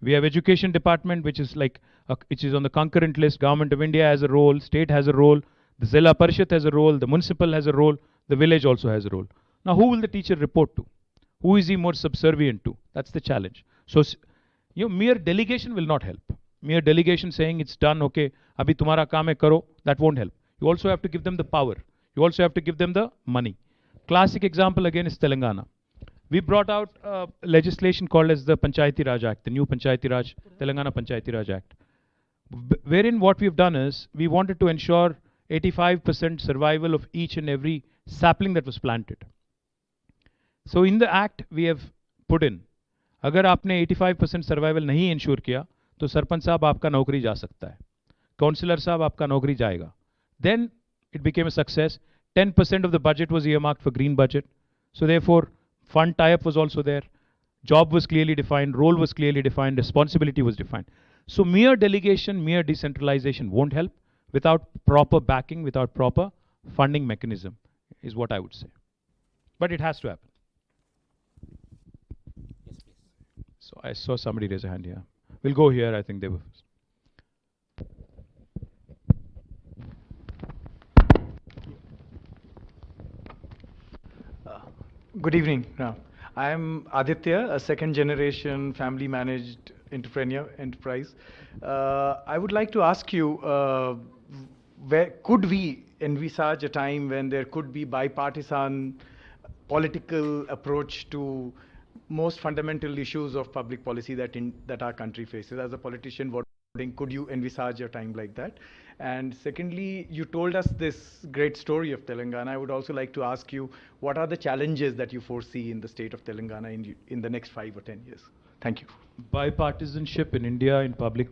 We have education department, which is which is on the concurrent list. Government of India has a role, state has a role, the Zilla Parishad has a role, the municipal has a role, the village also has a role. Now, who will the teacher report to? Who is he more subservient to? That's the challenge. So, mere delegation will not help. Mere delegation saying it's done, okay, abhi tumhara kaam hai karo, that won't help. You also have to give them the power. You also have to give them the money. Classic example again is Telangana. We brought out legislation called as the Panchayati Raj Act, the new Panchayati Raj, Telangana Panchayati Raj Act, wherein what we've done is we wanted to ensure 85% survival of each and every sapling that was planted. So in the act we have put in, अगर आपने 85% survival नहीं ensure किया तो सरपंच साहब आपका नौकरी जा सकता है, काउंसलर साहब आपका नौकरी जाएगा. Then it became a success. 10% of the budget was earmarked for green budget. So therefore, fund tie-up was also there. Job was clearly defined, role was clearly defined, responsibility was defined. So mere delegation, mere decentralization won't help without proper backing, without proper funding mechanism, is what I would say. But it has to happen. Yes, please. So I saw somebody raise a hand here. We'll go here, I think they were. Good evening. I am Aditya, a second generation family managed enterprise. I would like to ask you, where could we envisage a time when there could be bipartisan political approach to most fundamental issues of public policy that our country faces? As a politician, could you envisage a time like that? And secondly, you told us this great story of Telangana. I would also like to ask you, what are the challenges that you foresee in the state of Telangana in the next 5 or 10 years? Thank you. Bipartisanship in India in public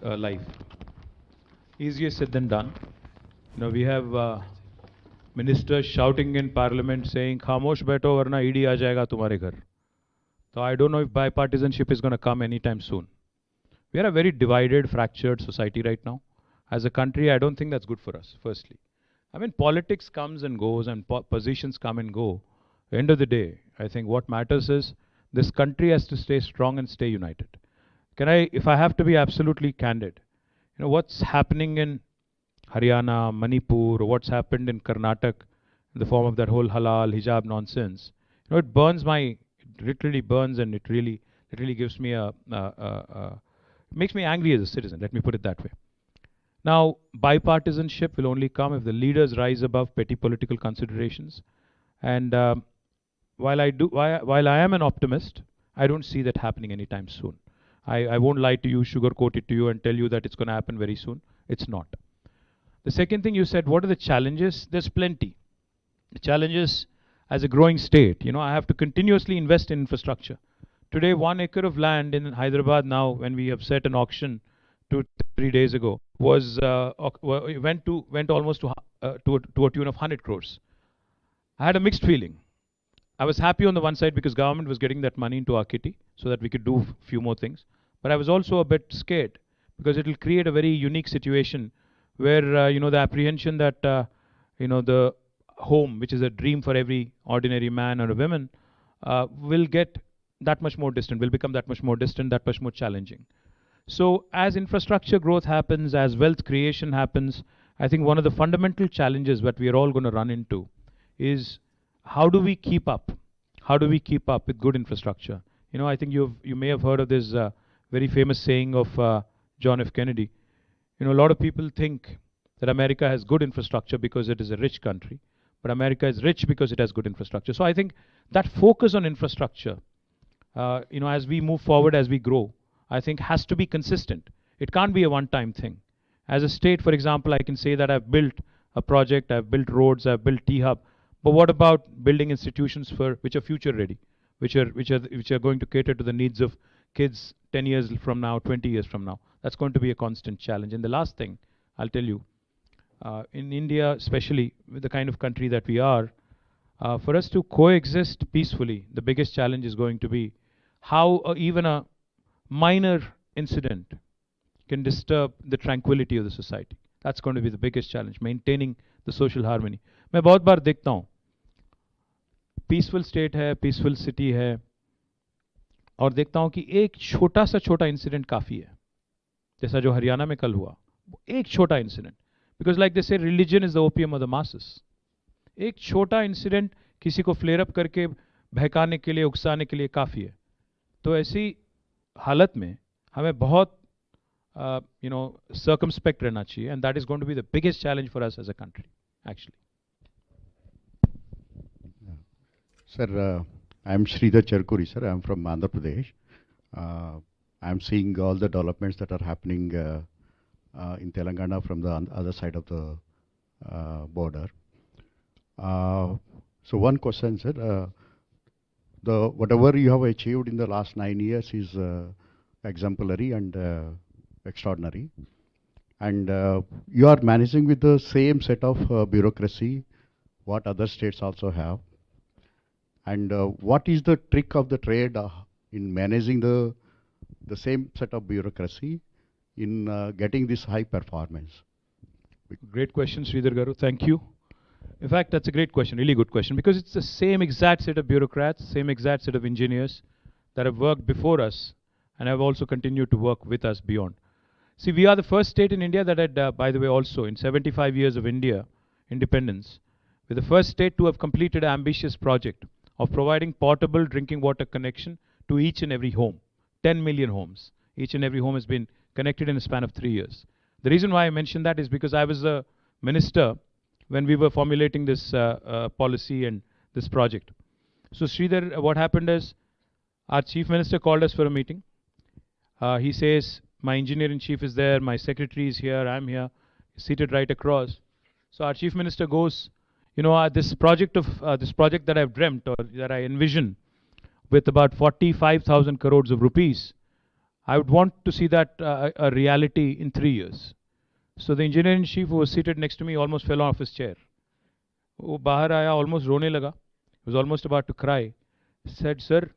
life, easier said than done. We have ministers shouting in parliament saying, "Khamosh baito warna ED aa jayega tumhare ghar." So I don't know if bipartisanship is going to come anytime soon. We are a very divided, fractured society right now. As a country, I don't think that's good for us, firstly. I mean, politics comes and goes and positions come and go. At the end of the day, I think what matters is this country has to stay strong and stay united. If I have to be absolutely candid, what's happening in Haryana, Manipur, or what's happened in Karnataka in the form of that whole halal, hijab nonsense, it burns it literally burns, and it really gives me makes me angry as a citizen, let me put it that way. Now, bipartisanship will only come if the leaders rise above petty political considerations. And while I am an optimist, I don't see that happening anytime soon. I won't lie to you, sugarcoat it to you, and tell you that it's going to happen very soon. It's not. The second thing you said, what are the challenges? There's plenty. The challenges as a growing state, I have to continuously invest in infrastructure. Today, 1 acre of land in Hyderabad now, when we have set an auction 2-3 days ago, went almost to a tune of 100 crores. I had a mixed feeling. I was happy on the one side because government was getting that money into our kitty so that we could do a few more things. But I was also a bit scared because it will create a very unique situation where, the apprehension that, the home, which is a dream for every ordinary man or a woman, will get that much more distant, will become that much more distant, that much more challenging. So as infrastructure growth happens, as wealth creation happens, I think one of the fundamental challenges that we are all going to run into is how do we keep up? How do we keep up with good infrastructure? I think you may have heard of this very famous saying of John F. Kennedy. A lot of people think that America has good infrastructure because it is a rich country. but America is rich because it has good infrastructure. So I think that focus on infrastructure, as we move forward, as we grow, I think has to be consistent. It can't be a one-time thing. As a state, for example, I can say that I've built a project, I've built roads, I've built T-Hub, but what about building institutions which are future ready, which are going to cater to the needs of kids 10 years from now, 20 years from now? That's going to be a constant challenge. And the last thing I'll tell you, in India, especially with the kind of country that we are, for us to coexist peacefully, the biggest challenge is going to be how even a minor incident can disturb the tranquility of the society. That's going to be the biggest challenge, maintaining the social harmony. मैं बहुत बार देखता हूँ, peaceful state है, peaceful city है, और देखता हूँ कि एक छोटा इंसिडेंट काफ़ी है, जैसा जो हरियाणा में कल हुआ, एक छोटा incident, because like they say, religion is the opium of the masses. एक छोटा इंसिडेंट किसी को फ्लेयर अप करके बहकाने के लिए, उकसाने के लिए काफ़ी है. तो ऐसी हालत में हमें बहुत circumspect रहना चाहिए, and that is going to be the biggest challenge for us as a country, actually. Sir, I am Sridhar Cherkuri, sir. I am from Andhra Pradesh. I am seeing all the developments that are happening in Telangana from the other side of the border. So one question, sir. Whatever you have achieved in the last 9 years is exemplary and extraordinary. And you are managing with the same set of bureaucracy what other states also have. And what is the trick of the trade in managing the same set of bureaucracy in getting this high performance? Great question, Sridhar Garu. Thank you. In fact, that's a great question, really good question, because it's the same exact set of bureaucrats, same exact set of engineers that have worked before us and have also continued to work with us beyond. See, we are the first state in India that had, by the way, also in 75 years of India independence, we're the first state to have completed an ambitious project of providing portable drinking water connection to each and every home. 10 million homes. Each and every home has been connected in a span of 3 years. The reason why I mention that is because I was a minister when we were formulating this policy and this project. So Sridhar, what happened is our chief minister called us for a meeting. He says, my engineer-in-chief is there, my secretary is here, I'm here, seated right across. So our chief minister goes, this project that I've dreamt or that I envision with about 45,000 crores of rupees, I would want to see that a reality in 3 years. So the engineer-in-chief who was seated next to me almost fell off his chair. वो बाहर आया, almost रोने लगा. He was almost about to cry. He said, sir,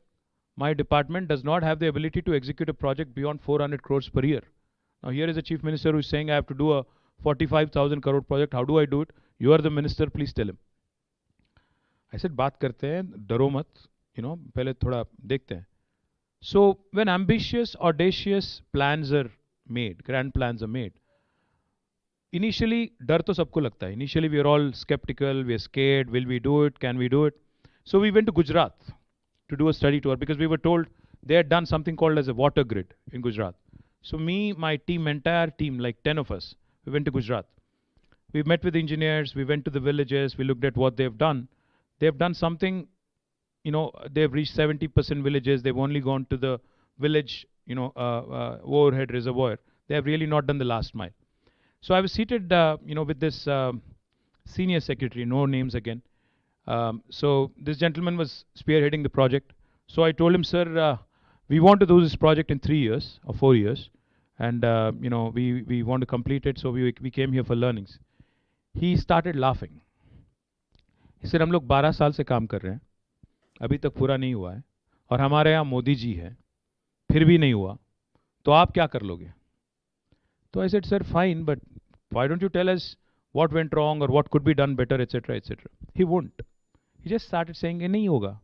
my department does not have the ability to execute a project beyond 400 crores per year. Now here is a chief minister who is saying I have to do a 45,000 crore project. How do I do it? You are the minister, please tell him. I said, बात करते हैं, डरो मत, पहले थोड़ा देखते हैं. So when ambitious, audacious plans are made, grand plans are made, initially डर तो सबको लगता है. Initially we are all skeptical, we are scared, will we do it, can we do it? So we went to Gujarat to do a study tour because we were told they had done something called as a water grid in Gujarat. So me, my team, entire team, like 10 of us, we went to Gujarat. We met with engineers, we went to the villages, we looked at what they've done. They've done something, they've reached 70% villages, they've only gone to the village, overhead reservoir. They have really not done the last mile. So I was seated, with this senior secretary, no names again. So this gentleman was spearheading the project. So I told him, sir, we want to do this project in 3 years or 4 years. And, we want to complete it. So we came here for learnings. He started laughing. He said, हम लोग 12 साल से काम कर रहे हैं, अभी तक पूरा नहीं हुआ है, और हमारे यहाँ मोदी जी है, फिर भी नहीं हुआ, तो आप क्या कर लोगे? So I said, sir, fine, but why don't you tell us what went wrong or what could be done better, etc., etc. He wouldn't. He just started saying, नहीं होगा,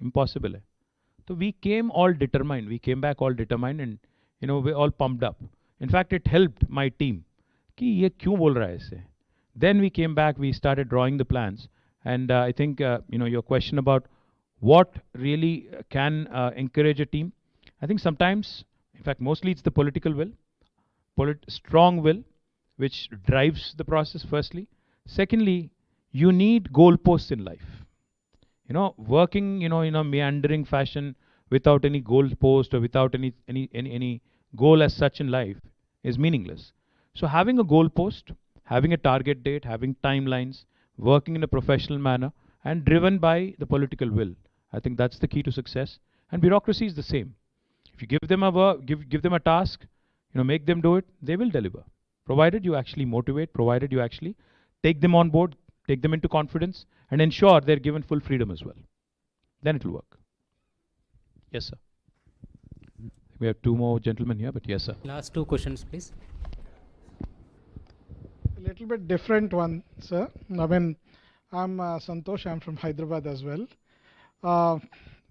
impossible है. So we came all determined. We came back all determined and, we're all pumped up. In fact, it helped my team. कि ये क्यों बोल रहा है इसे? Then we came back, we started drawing the plans. And I think, your question about what really can encourage a team. I think sometimes, in fact, mostly it's the political will, strong will, which drives the process, firstly. Secondly, you need goalposts in life. Working, in a meandering fashion without any goalpost or without any goal as such in life is meaningless. So having a goalpost, having a target date, having timelines, working in a professional manner, and driven by the political will, I think that's the key to success. And bureaucracy is the same. If you give them a work, give them a task, make them do it, they will deliver. Provided you actually motivate, provided you actually take them on board, take them into confidence, and ensure they're given full freedom as well. Then it will work. Yes, sir. We have two more gentlemen here, but yes, sir. Last two questions, please. A little bit different one, sir. I mean, I'm Santosh. I'm from Hyderabad as well.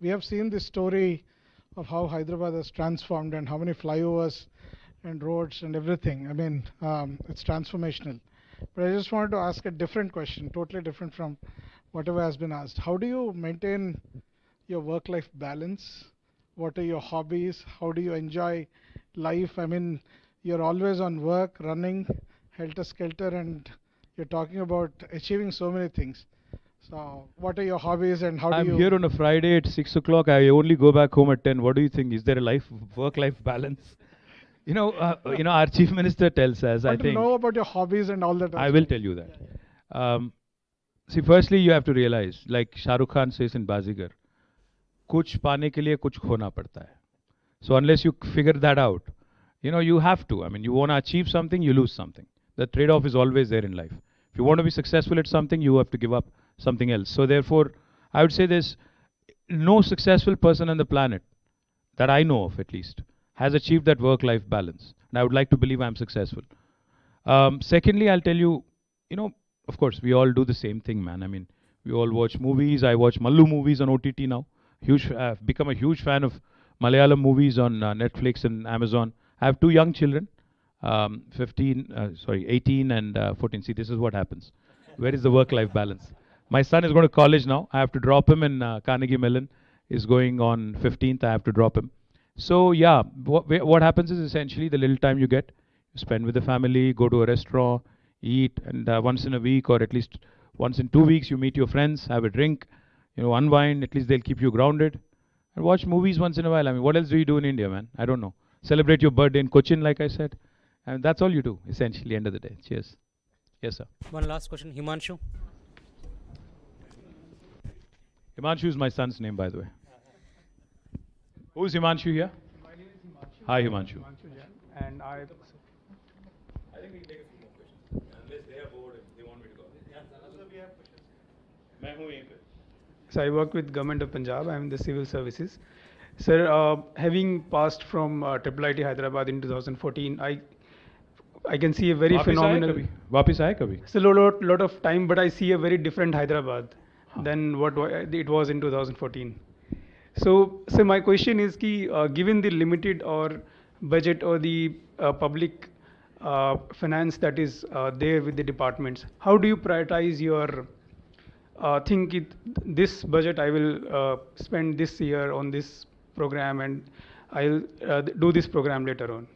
We have seen this story of how Hyderabad has transformed and how many flyovers and roads and everything. I mean, it's transformational. But I just wanted to ask a different question, totally different from whatever has been asked. How do you maintain your work-life balance? What are your hobbies? How do you enjoy life? I mean, you're always on work, running, helter-skelter, and you're talking about achieving so many things. So what are your hobbies and how do you... I'm here on a Friday at 6 o'clock. I only go back home at 10. What do you think? Is there a work-life balance? Our Chief Minister tells us, I think... know about your hobbies and all that. I will tell you that. See, firstly, you have to realize, like Shah Rukh Khan says in Bazigar, kuch paane ke liye kuch khona padta hai. So unless you figure that out, you have to. I mean, you want to achieve something, you lose something. The trade-off is always there in life. If you want to be successful at something, you have to give up something else. So therefore, I would say there's no successful person on the planet, that I know of at least, has achieved that work-life balance. And I would like to believe I'm successful. Secondly, I'll tell you, of course, we all do the same thing, man. I mean, we all watch movies. I watch Mallu movies on OTT now. I've become a huge fan of Malayalam movies on Netflix and Amazon. I have two young children, 18 and 14. See, this is what happens. Where is the work-life balance? My son is going to college now. I have to drop him in Carnegie Mellon. Is going on 15th. I have to drop him. So yeah, what happens is essentially the little time you get, you spend with the family, go to a restaurant, eat, and once in a week or at least once in 2 weeks you meet your friends, have a drink, unwind. At least they'll keep you grounded, and watch movies once in a while. I mean, what else do you do in India, man? I don't know. Celebrate your birthday in Cochin, like I said, and that's all you do essentially. End of the day. Cheers. Yes, sir. One last question, Himanshu. Himanshu is my son's name, by the way. Who's Himanshu here? My name is Himanshu. Hi, Himanshu. And I think we can take a few more questions. Unless they are bored and they want me to go. So I work with Government of Punjab. I'm in the civil services. Sir, having passed from IIIT Hyderabad in 2014, I can see a very phenomenal... Wapis aaye kabhi? It's a lot of time, but I see a very different Hyderabad than what it was in 2014. So my question is, given the limited or budget or the public finance that is there with the departments, how do you prioritize your this budget I will spend this year on this program and I'll do this program later on?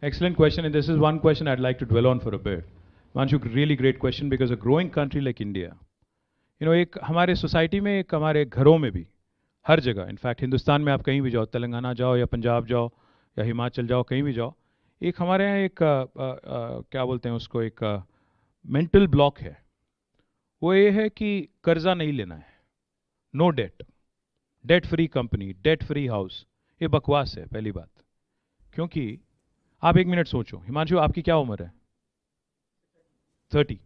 Excellent question, and this is one question I'd like to dwell on for a bit. Manshu, really great question, because a growing country like India, एक हमारे society में, एक हमारे घरों में भी, हर जगह, in fact Hindustan में आप कहीं भी जाओ, तेलंगाना जाओ या पंजाब जाओ या हिमाचल जाओ, कहीं भी जाओ, एक हमारे यहाँ एक क्या बोलते हैं उसको, एक मेंटल ब्लॉक है. वो ये है कि कर्जा नहीं लेना है, no debt, debt free company, debt free house. ये बकवास है पहली बात. क्योंकि आप एक मिनट सोचो, हिमांशु आपकी क्या उम्र है? 30.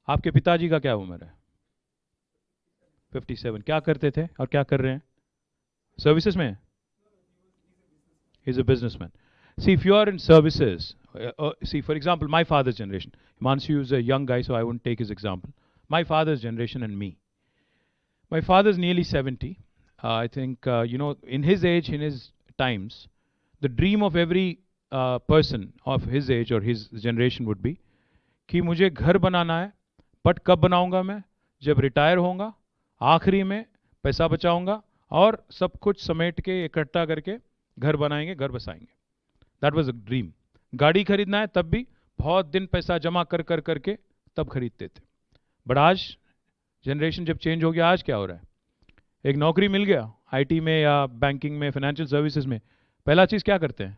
आपके पिताजी का क्या उम्र है? 57. क्या करते थे और क्या कर रहे हैं? सर्विसेज में? He's a businessman. See, if you are in services, see, for example, my father's generation. Himanshu is a young guy, so I won't take his example. My father's generation and me. My father's nearly 70. I think, in his age, in his times, the dream of every person of his age or his generation would be कि मुझे घर बनाना है, but कब बनाऊंगा मैं? जब retire होऊंगा, आखिरी में पैसा बचाऊंगा और सब कुछ समेट के इकट्ठा करके घर बनाएंगे, घर बसाएंगे. That was a dream. गाड़ी खरीदना है तब भी बहुत दिन पैसा जमा कर करके तब खरीदते थे. बट आज जनरेशन जब चेंज हो गया, आज क्या हो रहा है? एक नौकरी मिल गया आईटी में या बैंकिंग में, फाइनेंशियल सर्विसेज में, पहला चीज़ क्या करते हैं?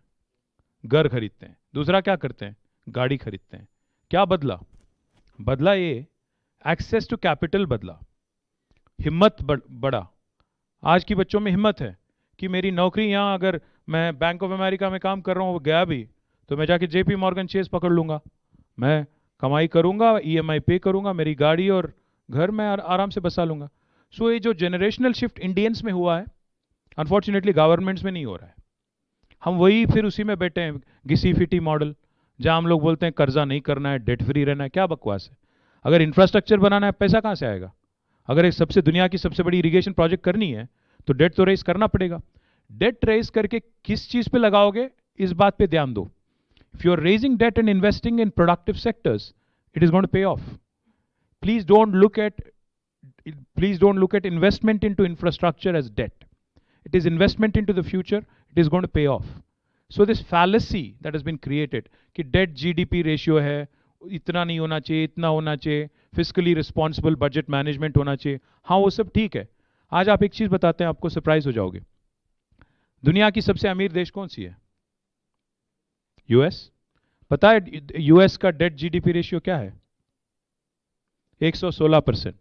घर खरीदते हैं। दूसरा क्या करते हैं? गाड़ी खरीदते हैं। क्या बदला? बदला ये एक्सेस टू कैपिटल बदला, हिम्मत बढ़ा। आज की बच्चों में हिम्मत है कि मेरी नौकरी यहाँ, अगर मैं बैंक ऑफ अमेरिका में काम कर रहा हूँ, वो गया भी तो मैं जाके जेपी मॉर्गन चेस पकड़ लूँगा, मैं कमाई करूँगा, ईएमआई पे करूँगा, मेरी गाड़ी और घर में आराम से बसा लूँगा। सो ये जो जनरेशनल शिफ्ट इंडियंस में हुआ है, अनफॉर्चुनेटली गवर्नमेंट्स में नहीं हो रहा है। हम वही फिर उसी में बैठे हैं, घिसी फिटी मॉडल, जहाँ हम लोग बोलते हैं कर्जा नहीं करना है, डेट फ्री रहना है। क्या बकवास है? अगर इंफ्रास्ट्रक्चर बनाना है, पैसा कहाँ से आएगा? अगर एक दुनिया की सबसे बड़ी इरिगेशन प्रोजेक्ट करनी है तो डेट तो रेस करना पड़ेगा। डेट रेस करके किस चीज पे लगाओगे, इस बात पे ध्यान दो। If you are raising debt and investing in productive sectors, it is going to pay off. Please don't look at investment into infrastructure as debt. It is investment into the future. It is going to pay off. So this fallacy that has been created कि debt GDP ratio है, इतना नहीं होना चाहिए, इतना होना चाहिए, fiscally responsible budget management होना चाहिए, हाँ वो सब ठीक है। आज आप एक चीज बताते हैं, आपको सरप्राइज हो जाओगे। दुनिया की सबसे अमीर देश कौन सी है? यूएस। पता है यूएस का डेट जीडीपी रेशियो क्या है? 116%.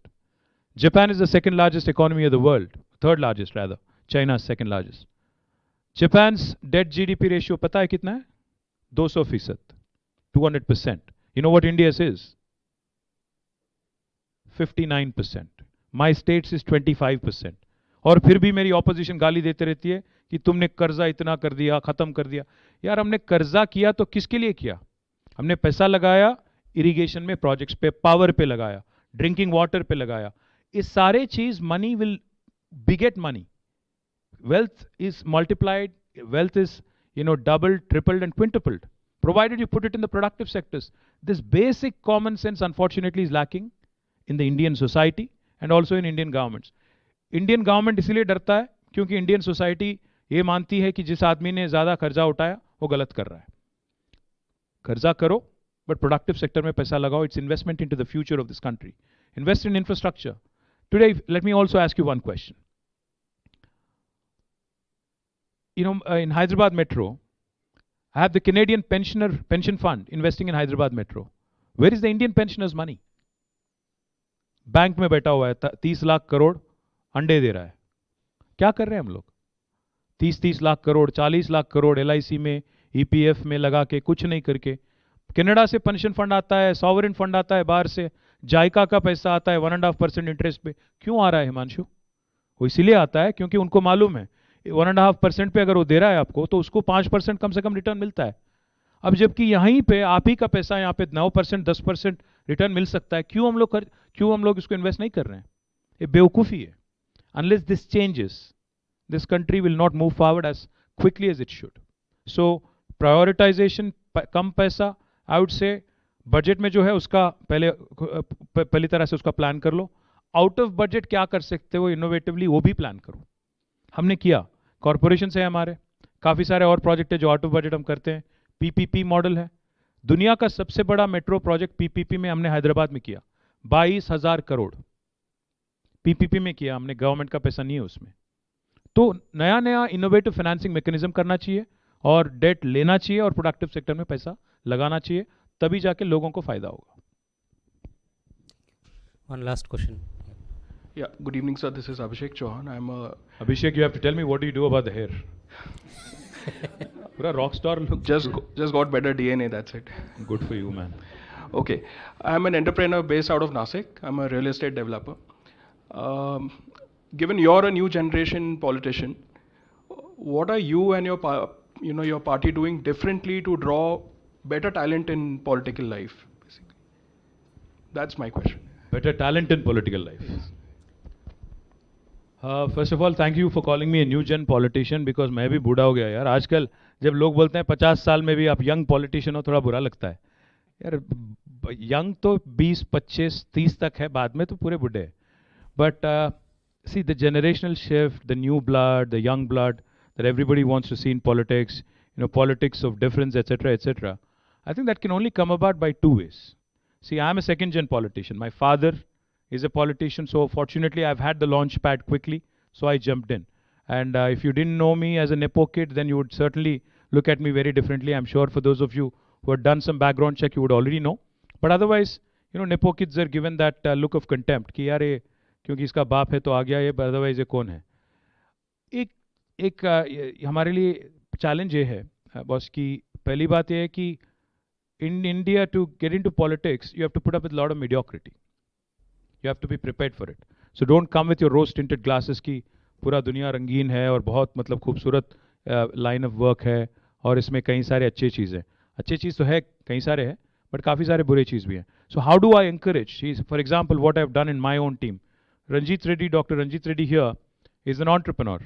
Japan is the second largest economy of the world, third largest rather, China second largest. Japan's debt GDP ratio पता है कितना है? 200%, 200%. You know what India's is? 59%. My states is 25%. और फिर भी मेरी ऑपोजिशन गाली देते रहती है कि तुमने कर्जा इतना कर दिया, खत्म कर दिया। यार हमने कर्जा किया तो किसके लिए किया? हमने पैसा लगाया इरिगेशन में, प्रोजेक्ट्स पे, पावर पे लगाया, ड्रिंकिंग वाटर पे लगाया। इस सारे चीज money will बिगेट money. Wealth is multiplied, wealth is, doubled, tripled and quintupled, provided you put it in the productive sectors. This basic common sense, unfortunately, is lacking in the Indian society and also in Indian governments. Indian government इसलिए डरता है क्योंकि Indian society ये मानती है कि जिस आदमी ने ज़्यादा कर्जा उठाया वो गलत कर रहा है। कर्जा करो, but productive sector में पैसा लगाओ. It's investment into the future of this country. Invest in infrastructure. Today, let me also ask you one question. In Hyderabad Metro, I have the Canadian pension fund investing in Hyderabad Metro. Where is the Indian pensioners' money? Bank में बैठा हुआ है, 30 लाख करोड़ अंडे दे रहा है। क्या कर रहे हैं हम लोग? 30 लाख करोड़, 40 लाख करोड़ LIC में, EPF में लगा के, कुछ नहीं करके। कनाडा से पेंशन फंड आता है, सॉवरेन फंड आता है बाहर से, जायका का पैसा आता है 1.5% इंटरेस्ट पे। क्यों आ रहा है हिमांशु? वो इसीलिए आता है क्योंकि उनको मालूम है 1.5% पे अगर वो दे रहा है आपको तो उसको 5% कम से कम रिटर्न मिलता है। अब जबकि यहीं पे आप ही का पैसा यहाँ पे 9%, 10% रिटर्न मिल सकता है, क्यों हम लोग इसको इन्वेस्ट नहीं कर रहे हैं? ये बेवकूफ़ी है। Unless this changes, this country will not move forward as quickly as it should. So prioritisation, कम पैसा, आई वुड से बजट में जो है उसका पहली तरह से उसका प्लान कर लो। आउट ऑफ बजट क्या कर सकते हो इनोवेटिवली, वो भी प्लान करो। हमने किया, कॉरपोरेशन से हमारे काफ़ी सारे और प्रोजेक्ट है जो आउट ऑफ बजट हम करते हैं। PPP मॉडल है, दुनिया का सबसे बड़ा मेट्रो प्रोजेक्ट PPP में हमने हैदराबाद में किया, 22,000 करोड़ PPP में किया हमने, गवर्नमेंट का पैसा नहीं है उसमें। तो नया नया इनोवेटिव फाइनेंसिंग मैकेनिज्म करना चाहिए और डेट लेना चाहिए और प्रोडक्टिव सेक्टर में पैसा लगाना चाहिए, तभी जाके लोगों को फायदा होगा। One last question. Yeah, good evening, sir. This is Abhishek Chauhan. Abhishek, you have to tell me what do you do about the hair? Pura rock star look. Just got better DNA. That's it. Good for you, man. Okay, I'm an entrepreneur based out of Nasik. I'm a real estate developer. Given you're a new generation politician, what are you and your party doing differently to draw better talent in political life? Basically, that's my question. Better talent in political life. Yes. First of all thank you for calling me a new जन politician, because मैं भी बूढ़ा हो गया यार। आजकल जब लोग बोलते हैं 50 साल में भी आप यंग पॉलिटिशियन हो, थोड़ा बुरा लगता है यार। यंग तो 20, 25, 30 तक है, बाद में तो पूरे बूढ़े हैं। But see the generational shift, the new blood, the young blood that everybody wants to see in politics, politics of difference etcetera etcetera, I think that can only come about by 2 ways. See, I am a second gen politician. My father is a politician. So fortunately, I've had the launch pad quickly, so I jumped in. And if you didn't know me as a Nepo kid, then you would certainly look at me very differently. I'm sure for those of you who have done some background check, you would already know. But otherwise, you know, Nepo kids are given that look of contempt कि यार ये क्योंकि इसका बाप है तो आ गया ये, but otherwise ये कौन है. एक हमारे लिए चैलेंज ये है बॉस की पहली बात ये है कि in India to get into politics, you have to put up with a lot of mediocrity. You have to be prepared for it. So don't come with your rose-tinted glasses कि पूरा दुनिया रंगीन है और बहुत मतलब खूबसूरत लाइन ऑफ वर्क है और इसमें कई सारे अच्छे चीज़ हैं. अच्छे चीज़ तो है, कई सारे हैं, बट काफ़ी सारे बुरे चीज़ भी हैं. So how do I encourage? For example, what I've done in my own team. Ranjit Reddy, Dr. Ranjit Reddy here is an entrepreneur.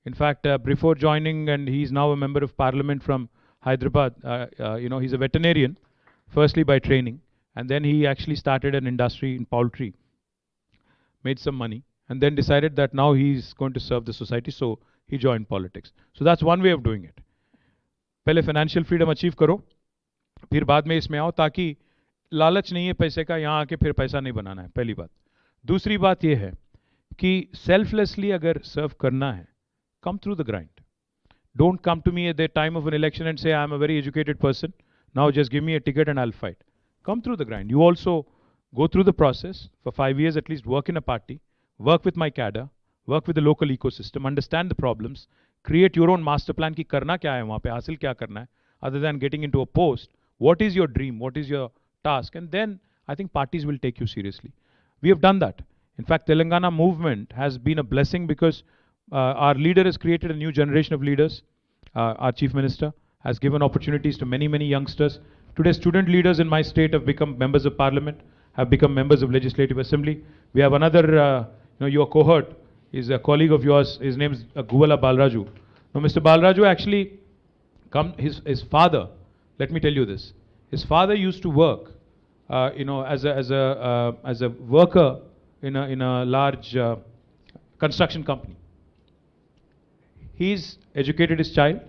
In fact, before joining, and he's now a member of parliament from Hyderabad, you know, he's a veterinarian, firstly by training, and then he actually started an industry in poultry, made some money, and then decided that now he's going to serve the society, so he joined politics. So that's one way of doing it. पहले financial freedom achieve करो, फिर बाद में इसमें आओ, ताकि लालच नहीं है पैसे का, यहाँ आके फिर पैसा नहीं बनाना है, पहली बात. दूसरी बात ये है कि selflessly अगर serve करना है, come through the grind. Don't come to me at the time of an election and say, I'm a very educated person. Now just give me a ticket and I'll fight. Come through the grind. You also go through the process for 5 years at least, work in a party, work with my cadre, work with the local ecosystem, understand the problems, create your own master plan ki karna kya hai wahan pe, hasil kya karna hai, other than getting into a post. What is your dream? What is your task? And then I think parties will take you seriously. We have done that. In fact, Telangana movement has been a blessing because our leader has created a new generation of leaders. Our chief minister has given opportunities to many, many youngsters. Today, student leaders in my state have become members of parliament, have become members of legislative assembly. We have another, you know, your cohort is a colleague of yours. His name is Guvala Balraju. Now, Mr. Balraju actually, his father, let me tell you this. His father used to work, you know, as a worker in a large construction company. He's educated his child.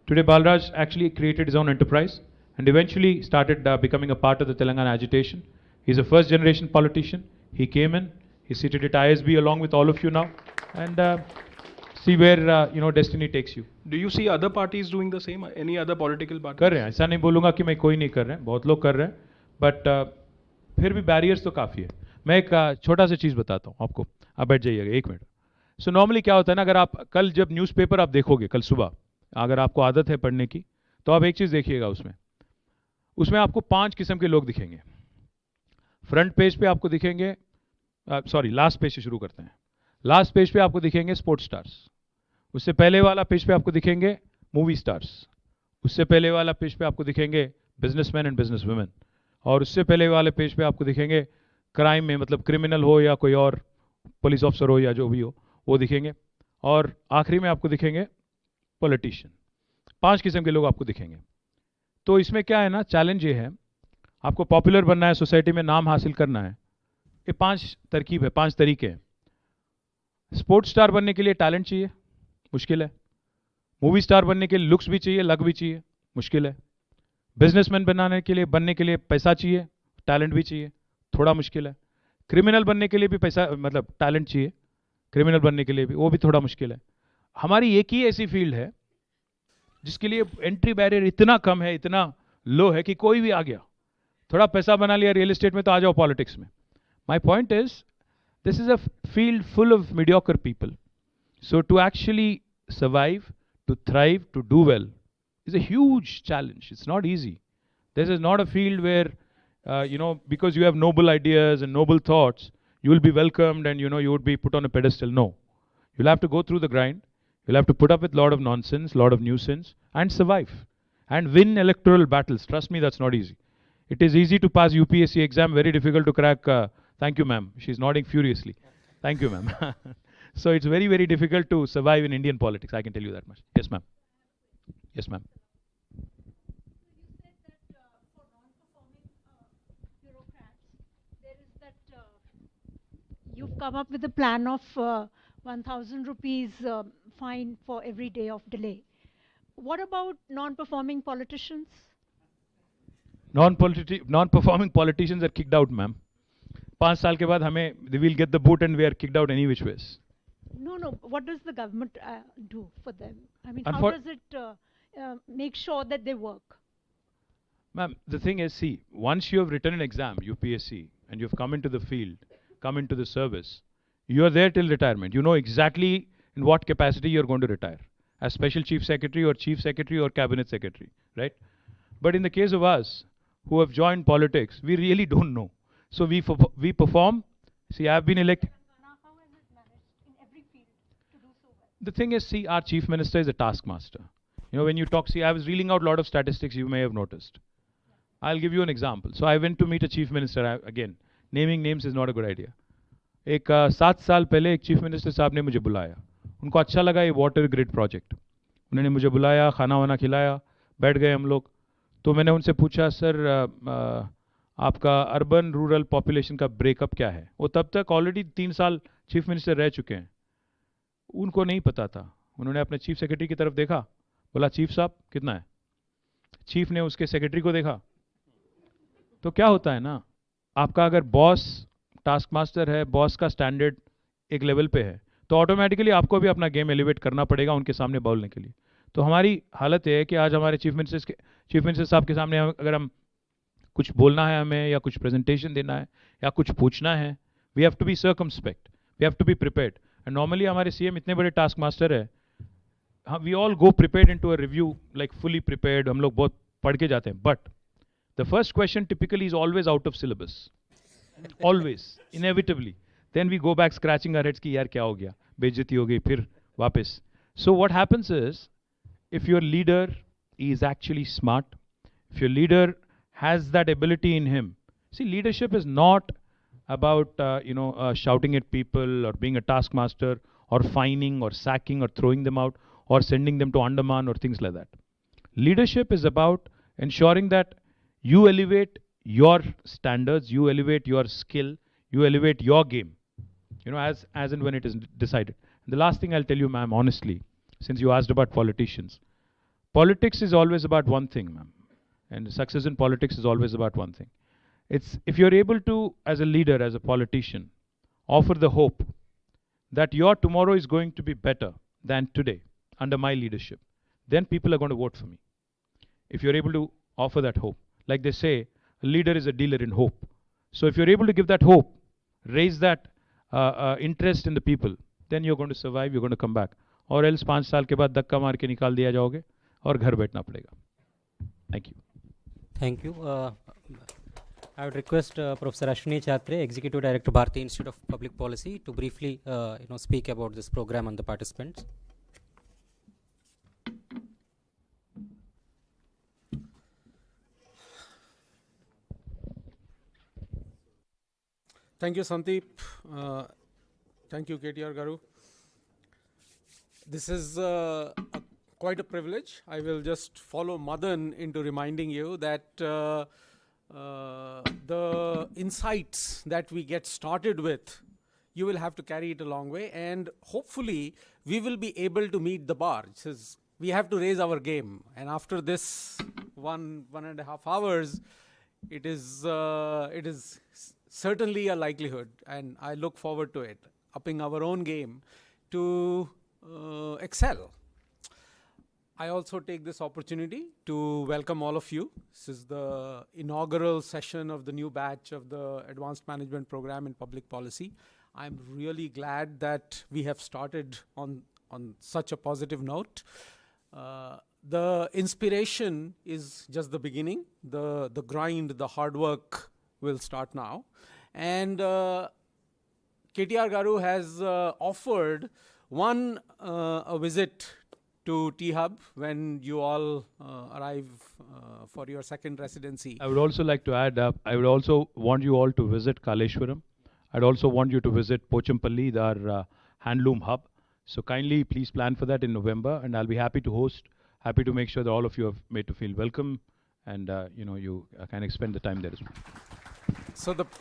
Today, Balraj actually created his own enterprise and eventually started becoming a part of the Telangana agitation. He's a first-generation politician. He came in, he seated at ISB along with all of you now, and see where you know destiny takes you. Do you see other parties doing the same? Any other political parties? कर रहे हैं, ऐसा नहीं बोलूँगा कि मैं कोई नहीं कर रहे हैं, बहुत लोग कर रहे हैं, but फिर भी barriers तो काफ़ी है. मैं एक छोटा सा चीज़ बताता हूँ आपको. आप बैठ जाइएगा 1 मिनट. सो नॉर्मली क्या होता है ना, अगर आप कल जब न्यूज़पेपर आप देखोगे कल सुबह, अगर आपको आदत है पढ़ने की, तो आप एक चीज़ देखिएगा उसमें आपको 5 किस्म के लोग दिखेंगे. फ्रंट पेज पे आपको दिखेंगे, सॉरी लास्ट पेज से शुरू करते हैं. लास्ट पेज पे आपको दिखेंगे स्पोर्ट्स स्टार्स. उससे पहले वाला पेज पे आपको दिखेंगे मूवी स्टार्स. उससे पहले वाला पेज पे आपको दिखेंगे बिजनेसमैन एंड बिजनेस वुमेन. और उससे पहले वाले पेज पे आपको दिखेंगे क्राइम में, मतलब क्रिमिनल हो या कोई और पुलिस ऑफिसर हो या जो भी हो, वो दिखेंगे. और आखिरी में आपको दिखेंगे पॉलिटिशियन. 5 किस्म के लोग आपको दिखेंगे. तो इसमें क्या है ना, चैलेंज ये है, आपको पॉपुलर बनना है, सोसाइटी में नाम हासिल करना है. ये 5 तरकीब है, 5 तरीके हैं. स्पोर्ट्स स्टार बनने के लिए टैलेंट चाहिए, मुश्किल है. मूवी स्टार बनने के लिए लुक्स भी चाहिए, लक भी चाहिए, मुश्किल है. बिजनेसमैन बनने के लिए पैसा चाहिए, टैलेंट भी चाहिए, थोड़ा मुश्किल है. क्रिमिनल बनने के लिए भी पैसा, मतलब टैलेंट चाहिए, क्रिमिनल बनने के लिए भी, वो भी थोड़ा मुश्किल है. हमारी एक ही ऐसी फील्ड है जिसके लिए एंट्री बैरियर इतना कम है, इतना लो है कि कोई भी आ गया, थोड़ा पैसा बना लिया रियल एस्टेट में तो आ जाओ पॉलिटिक्स में. My point is, this is a field full of mediocre people. So to actually survive, to thrive, to do well is a huge challenge. It's not easy. This is not a field where, you know, because you have noble ideas and noble thoughts, you will be welcomed and, you know, you would be put on a pedestal. No. You'll have to go through the grind. You'll have to put up with a lot of nonsense, a lot of nuisance, and survive. And win electoral battles. Trust me, that's not easy. It is easy to pass UPSC exam, very difficult to crack. Thank you, ma'am. She's nodding furiously. Thank you, ma'am. So it's very, very difficult to survive in Indian politics. I can tell you that much. Yes, ma'am. Yes, ma'am. You've come up with a plan of 1,000 rupees fine for every day of delay. What about non-performing politicians? Non-performing politicians are kicked out, ma'am. 5 साल के बाद हमें we'll get the boot and we are kicked out any which ways. No, no. What does the government do for them? I mean, how Unfor- does it make sure that they work? Ma'am, the thing is, see, once you have written an exam, UPSC, and you've come into the field, come into the service, you are there till retirement. You know exactly in what capacity you're going to retire, as Special Chief Secretary or Chief Secretary or Cabinet Secretary, right? But in the case of us, who have joined politics, we really don't know. So we perform. See, I've been elected. The thing is, see, our Chief Minister is a taskmaster. You know, when you talk, see, I was reeling out a lot of statistics you may have noticed. I'll give you an example. So I went to meet a Chief Minister. Again, naming names is not a good idea. एक 7 साल पहले एक chief minister साहब ने मुझे बुलाया. उनको अच्छा लगा ये वाटर ग्रिड प्रोजेक्ट. उन्होंने मुझे बुलाया, खाना वाना खिलाया, बैठ गए हम लोग. तो मैंने उनसे पूछा, सर आपका अर्बन रूरल पॉपुलेशन का ब्रेकअप क्या है? वो तब तक ऑलरेडी 3 साल चीफ मिनिस्टर रह चुके हैं. उनको नहीं पता था. उन्होंने अपने चीफ सेक्रेटरी की तरफ देखा, बोला चीफ साहब कितना है? चीफ ने उसके सेक्रेटरी को देखा. तो क्या होता है ना, आपका अगर बॉस टास्क मास्टर है, बॉस का स्टैंडर्ड एक लेवल पे है, तो ऑटोमेटिकली आपको भी अपना गेम एलिवेट करना पड़ेगा उनके सामने बोलने के लिए. तो हमारी हालत ये है कि आज हमारे चीफ मिनिस्टर साहब के सामने अगर हम कुछ बोलना है हमें, या कुछ प्रेजेंटेशन देना है, या कुछ पूछना है, we have to be circumspect, we have to be prepared. And normally हमारे सीएम इतने बड़े टास्क मास्टर है, we all go prepared into a review, like fully prepared. हम लोग बहुत पढ़ के जाते हैं. But the first question typically is always out of syllabus. Always, inevitably. Then we go back scratching our heads कि यार क्या हो गया, बेइज्जती हो गई, फिर वापस. So what happens is, if your leader is actually smart, if your leader has that ability in him. See, leadership is not about shouting at people or being a taskmaster or fining or sacking or throwing them out or sending them to Andaman or things like that. Leadership is about ensuring that you elevate your standards, you elevate your skill, you elevate your game, as and when it is decided. And the last thing I'll tell you, ma'am, honestly, since you asked about politicians, politics is always about one thing, ma'am, and success in politics is always about one thing. It's if you're able to, as a leader, as a politician, offer the hope that your tomorrow is going to be better than today under my leadership, then people are going to vote for me. If you're able to offer that hope, like they say, a leader is a dealer in hope. So if you're able to give that hope, raise that interest in the people, then you're going to survive, you're going to come back. Or else 5 साल के बाद धक्का मार के निकाल दिया जाओगे और घर बैठना पड़ेगा. Thank you. Thank you. I would request Professor Ashwini Chhatre, Executive Director, Bharati Institute of Public Policy, to briefly speak about this program and the participants. Thank you, Sandeep. Thank you, KTR Garu. This is quite a privilege. I will just follow Madan into reminding you that the insights that we get started with, you will have to carry it a long way, and hopefully we will be able to meet the bar. We have to raise our game, and after this 1.5 hours, it is certainly a likelihood, and I look forward to it, upping our own game to excel. I also take this opportunity to welcome all of you. This is the inaugural session of the new batch of the Advanced Management Program in Public Policy. I'm really glad that we have started on such a positive note. The inspiration is just the beginning. The grind, the hard work will start now. And KTR Garu has offered a visit to T-Hub when you all arrive for your second residency. I would also like to add up, I would also want you all to visit Kaleshwaram. I'd also want you to visit Pochampalli, our handloom hub. So kindly please plan for that in November, and I'll be happy to host, happy to make sure that all of you are made to feel welcome, and you can spend the time there as well. So the of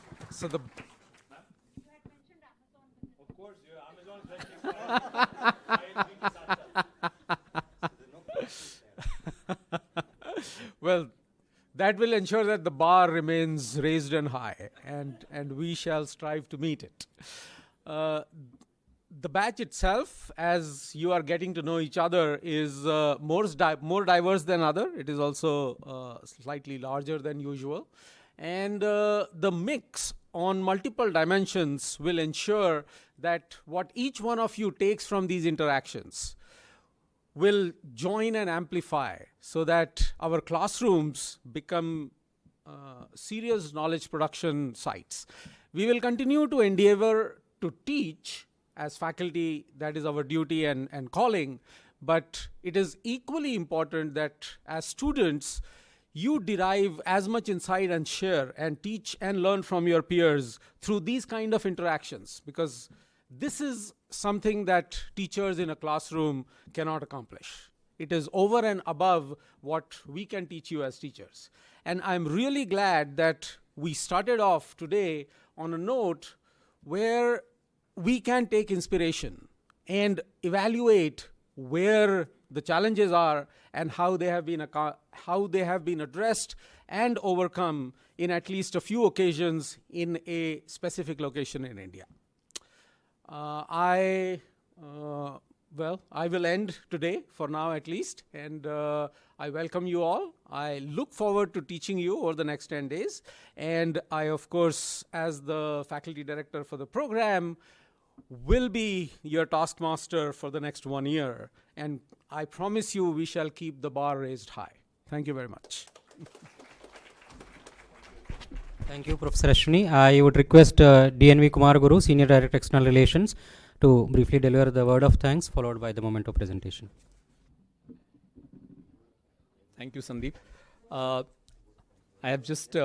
course, Amazon well, that will ensure that the bar remains raised and high, and we shall strive to meet it. The batch itself, as you are getting to know each other, is more diverse than other. It is also slightly larger than usual. And the mix on multiple dimensions will ensure that what each one of you takes from these interactions will join and amplify so that our classrooms become serious knowledge production sites. We will continue to endeavor to teach as faculty. That is our duty and calling, but it is equally important that as students, you derive as much insight and share and teach and learn from your peers through these kind of interactions, because this is something that teachers in a classroom cannot accomplish. It is over and above what we can teach you as teachers. And I'm really glad that we started off today on a note where we can take inspiration and evaluate where the challenges are and how they have been addressed and overcome in at least a few occasions in a specific location in India. I will end today for now at least, and I welcome you all. I look forward to teaching you over the next 10 days. And I, of course, as the faculty director for the program, will be your taskmaster for the next 1 year. And I promise you we shall keep the bar raised high. Thank you very much. Thank you, Professor Ashwini. I would request DNV Kumar Guru, Senior Director External Relations, to briefly deliver the word of thanks, followed by the memento presentation. Thank you, Sandeep. I have just,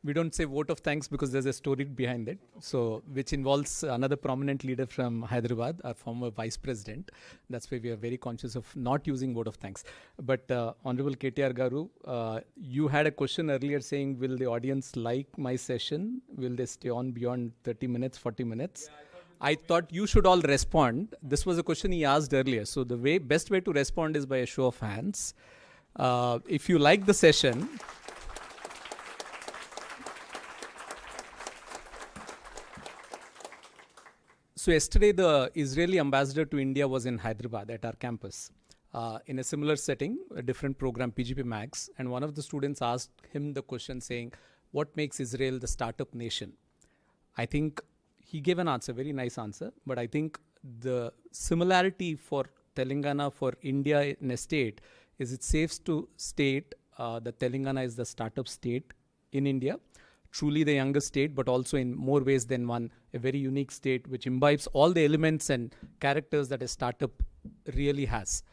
we don't say vote of thanks because there's a story behind it, so which involves another prominent leader from Hyderabad, our former vice president. That's why we are very conscious of not using vote of thanks. But Honorable KTR Garu, you had a question earlier saying, will the audience like my session? Will they stay on beyond 30 minutes, 40 minutes? Yeah, I thought you should all respond. This was a question he asked earlier. So the best way to respond is by a show of hands. If you like the session, so yesterday the Israeli ambassador to India was in Hyderabad at our campus in a similar setting, a different program, PGP Max, and one of the students asked him the question saying, what makes Israel the startup nation? I think he gave an answer, very nice answer, but I think the similarity for Telangana, for India in a state, is it's safe to state that Telangana is the startup state in India, truly the youngest state, but also in more ways than one, a very unique state which imbibes all the elements and characters that a startup really has.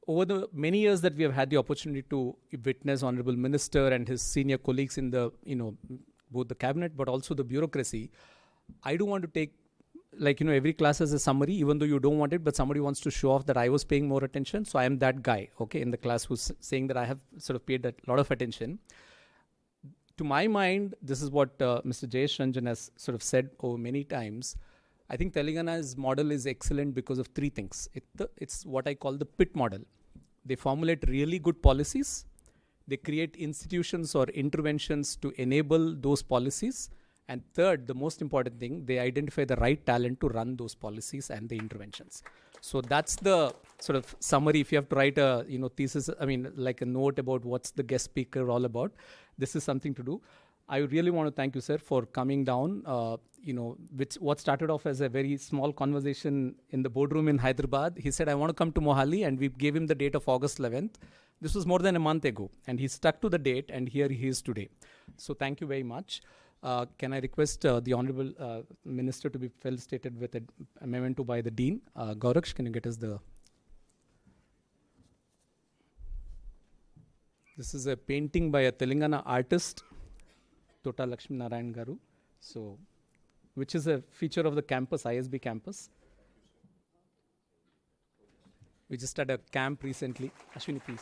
Over the many years that we have had the opportunity to witness Honorable Minister and his senior colleagues in the, both the cabinet, but also the bureaucracy, I do want to take, every class has a summary, even though you don't want it, but somebody wants to show off that I was paying more attention. So I am that guy, in the class who's saying that I have sort of paid a lot of attention. To my mind, this is what Mr. Jayesh Ranjan has sort of said over many times. I think Telangana's model is excellent because of three things. It's what I call the PIT model. They formulate really good policies. They create institutions or interventions to enable those policies. And third, the most important thing, they identify the right talent to run those policies and the interventions. So that's the sort of summary. If you have to write a thesis, like a note about what's the guest speaker all about, this is something to do. I really want to thank you, sir, for coming down. What started off as a very small conversation in the boardroom in Hyderabad. He said, I want to come to Mohali, and we gave him the date of August 11th. This was more than a month ago, and he stuck to the date, and here he is today. So thank you very much. Can I request the Honorable Minister to be felicitated with a memento by the Dean? Gauraksh, can you get us the... This is a painting by a Telangana artist, Tota Lakshmi Narayan Garu, which is a feature of the campus, ISB campus. We just had a camp recently. Ashwini, please.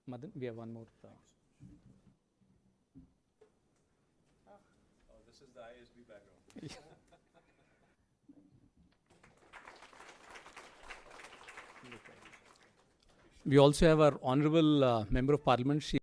Madan, we have one more. This is the ISB background. We also have our Honorable Member of Parliament, Shri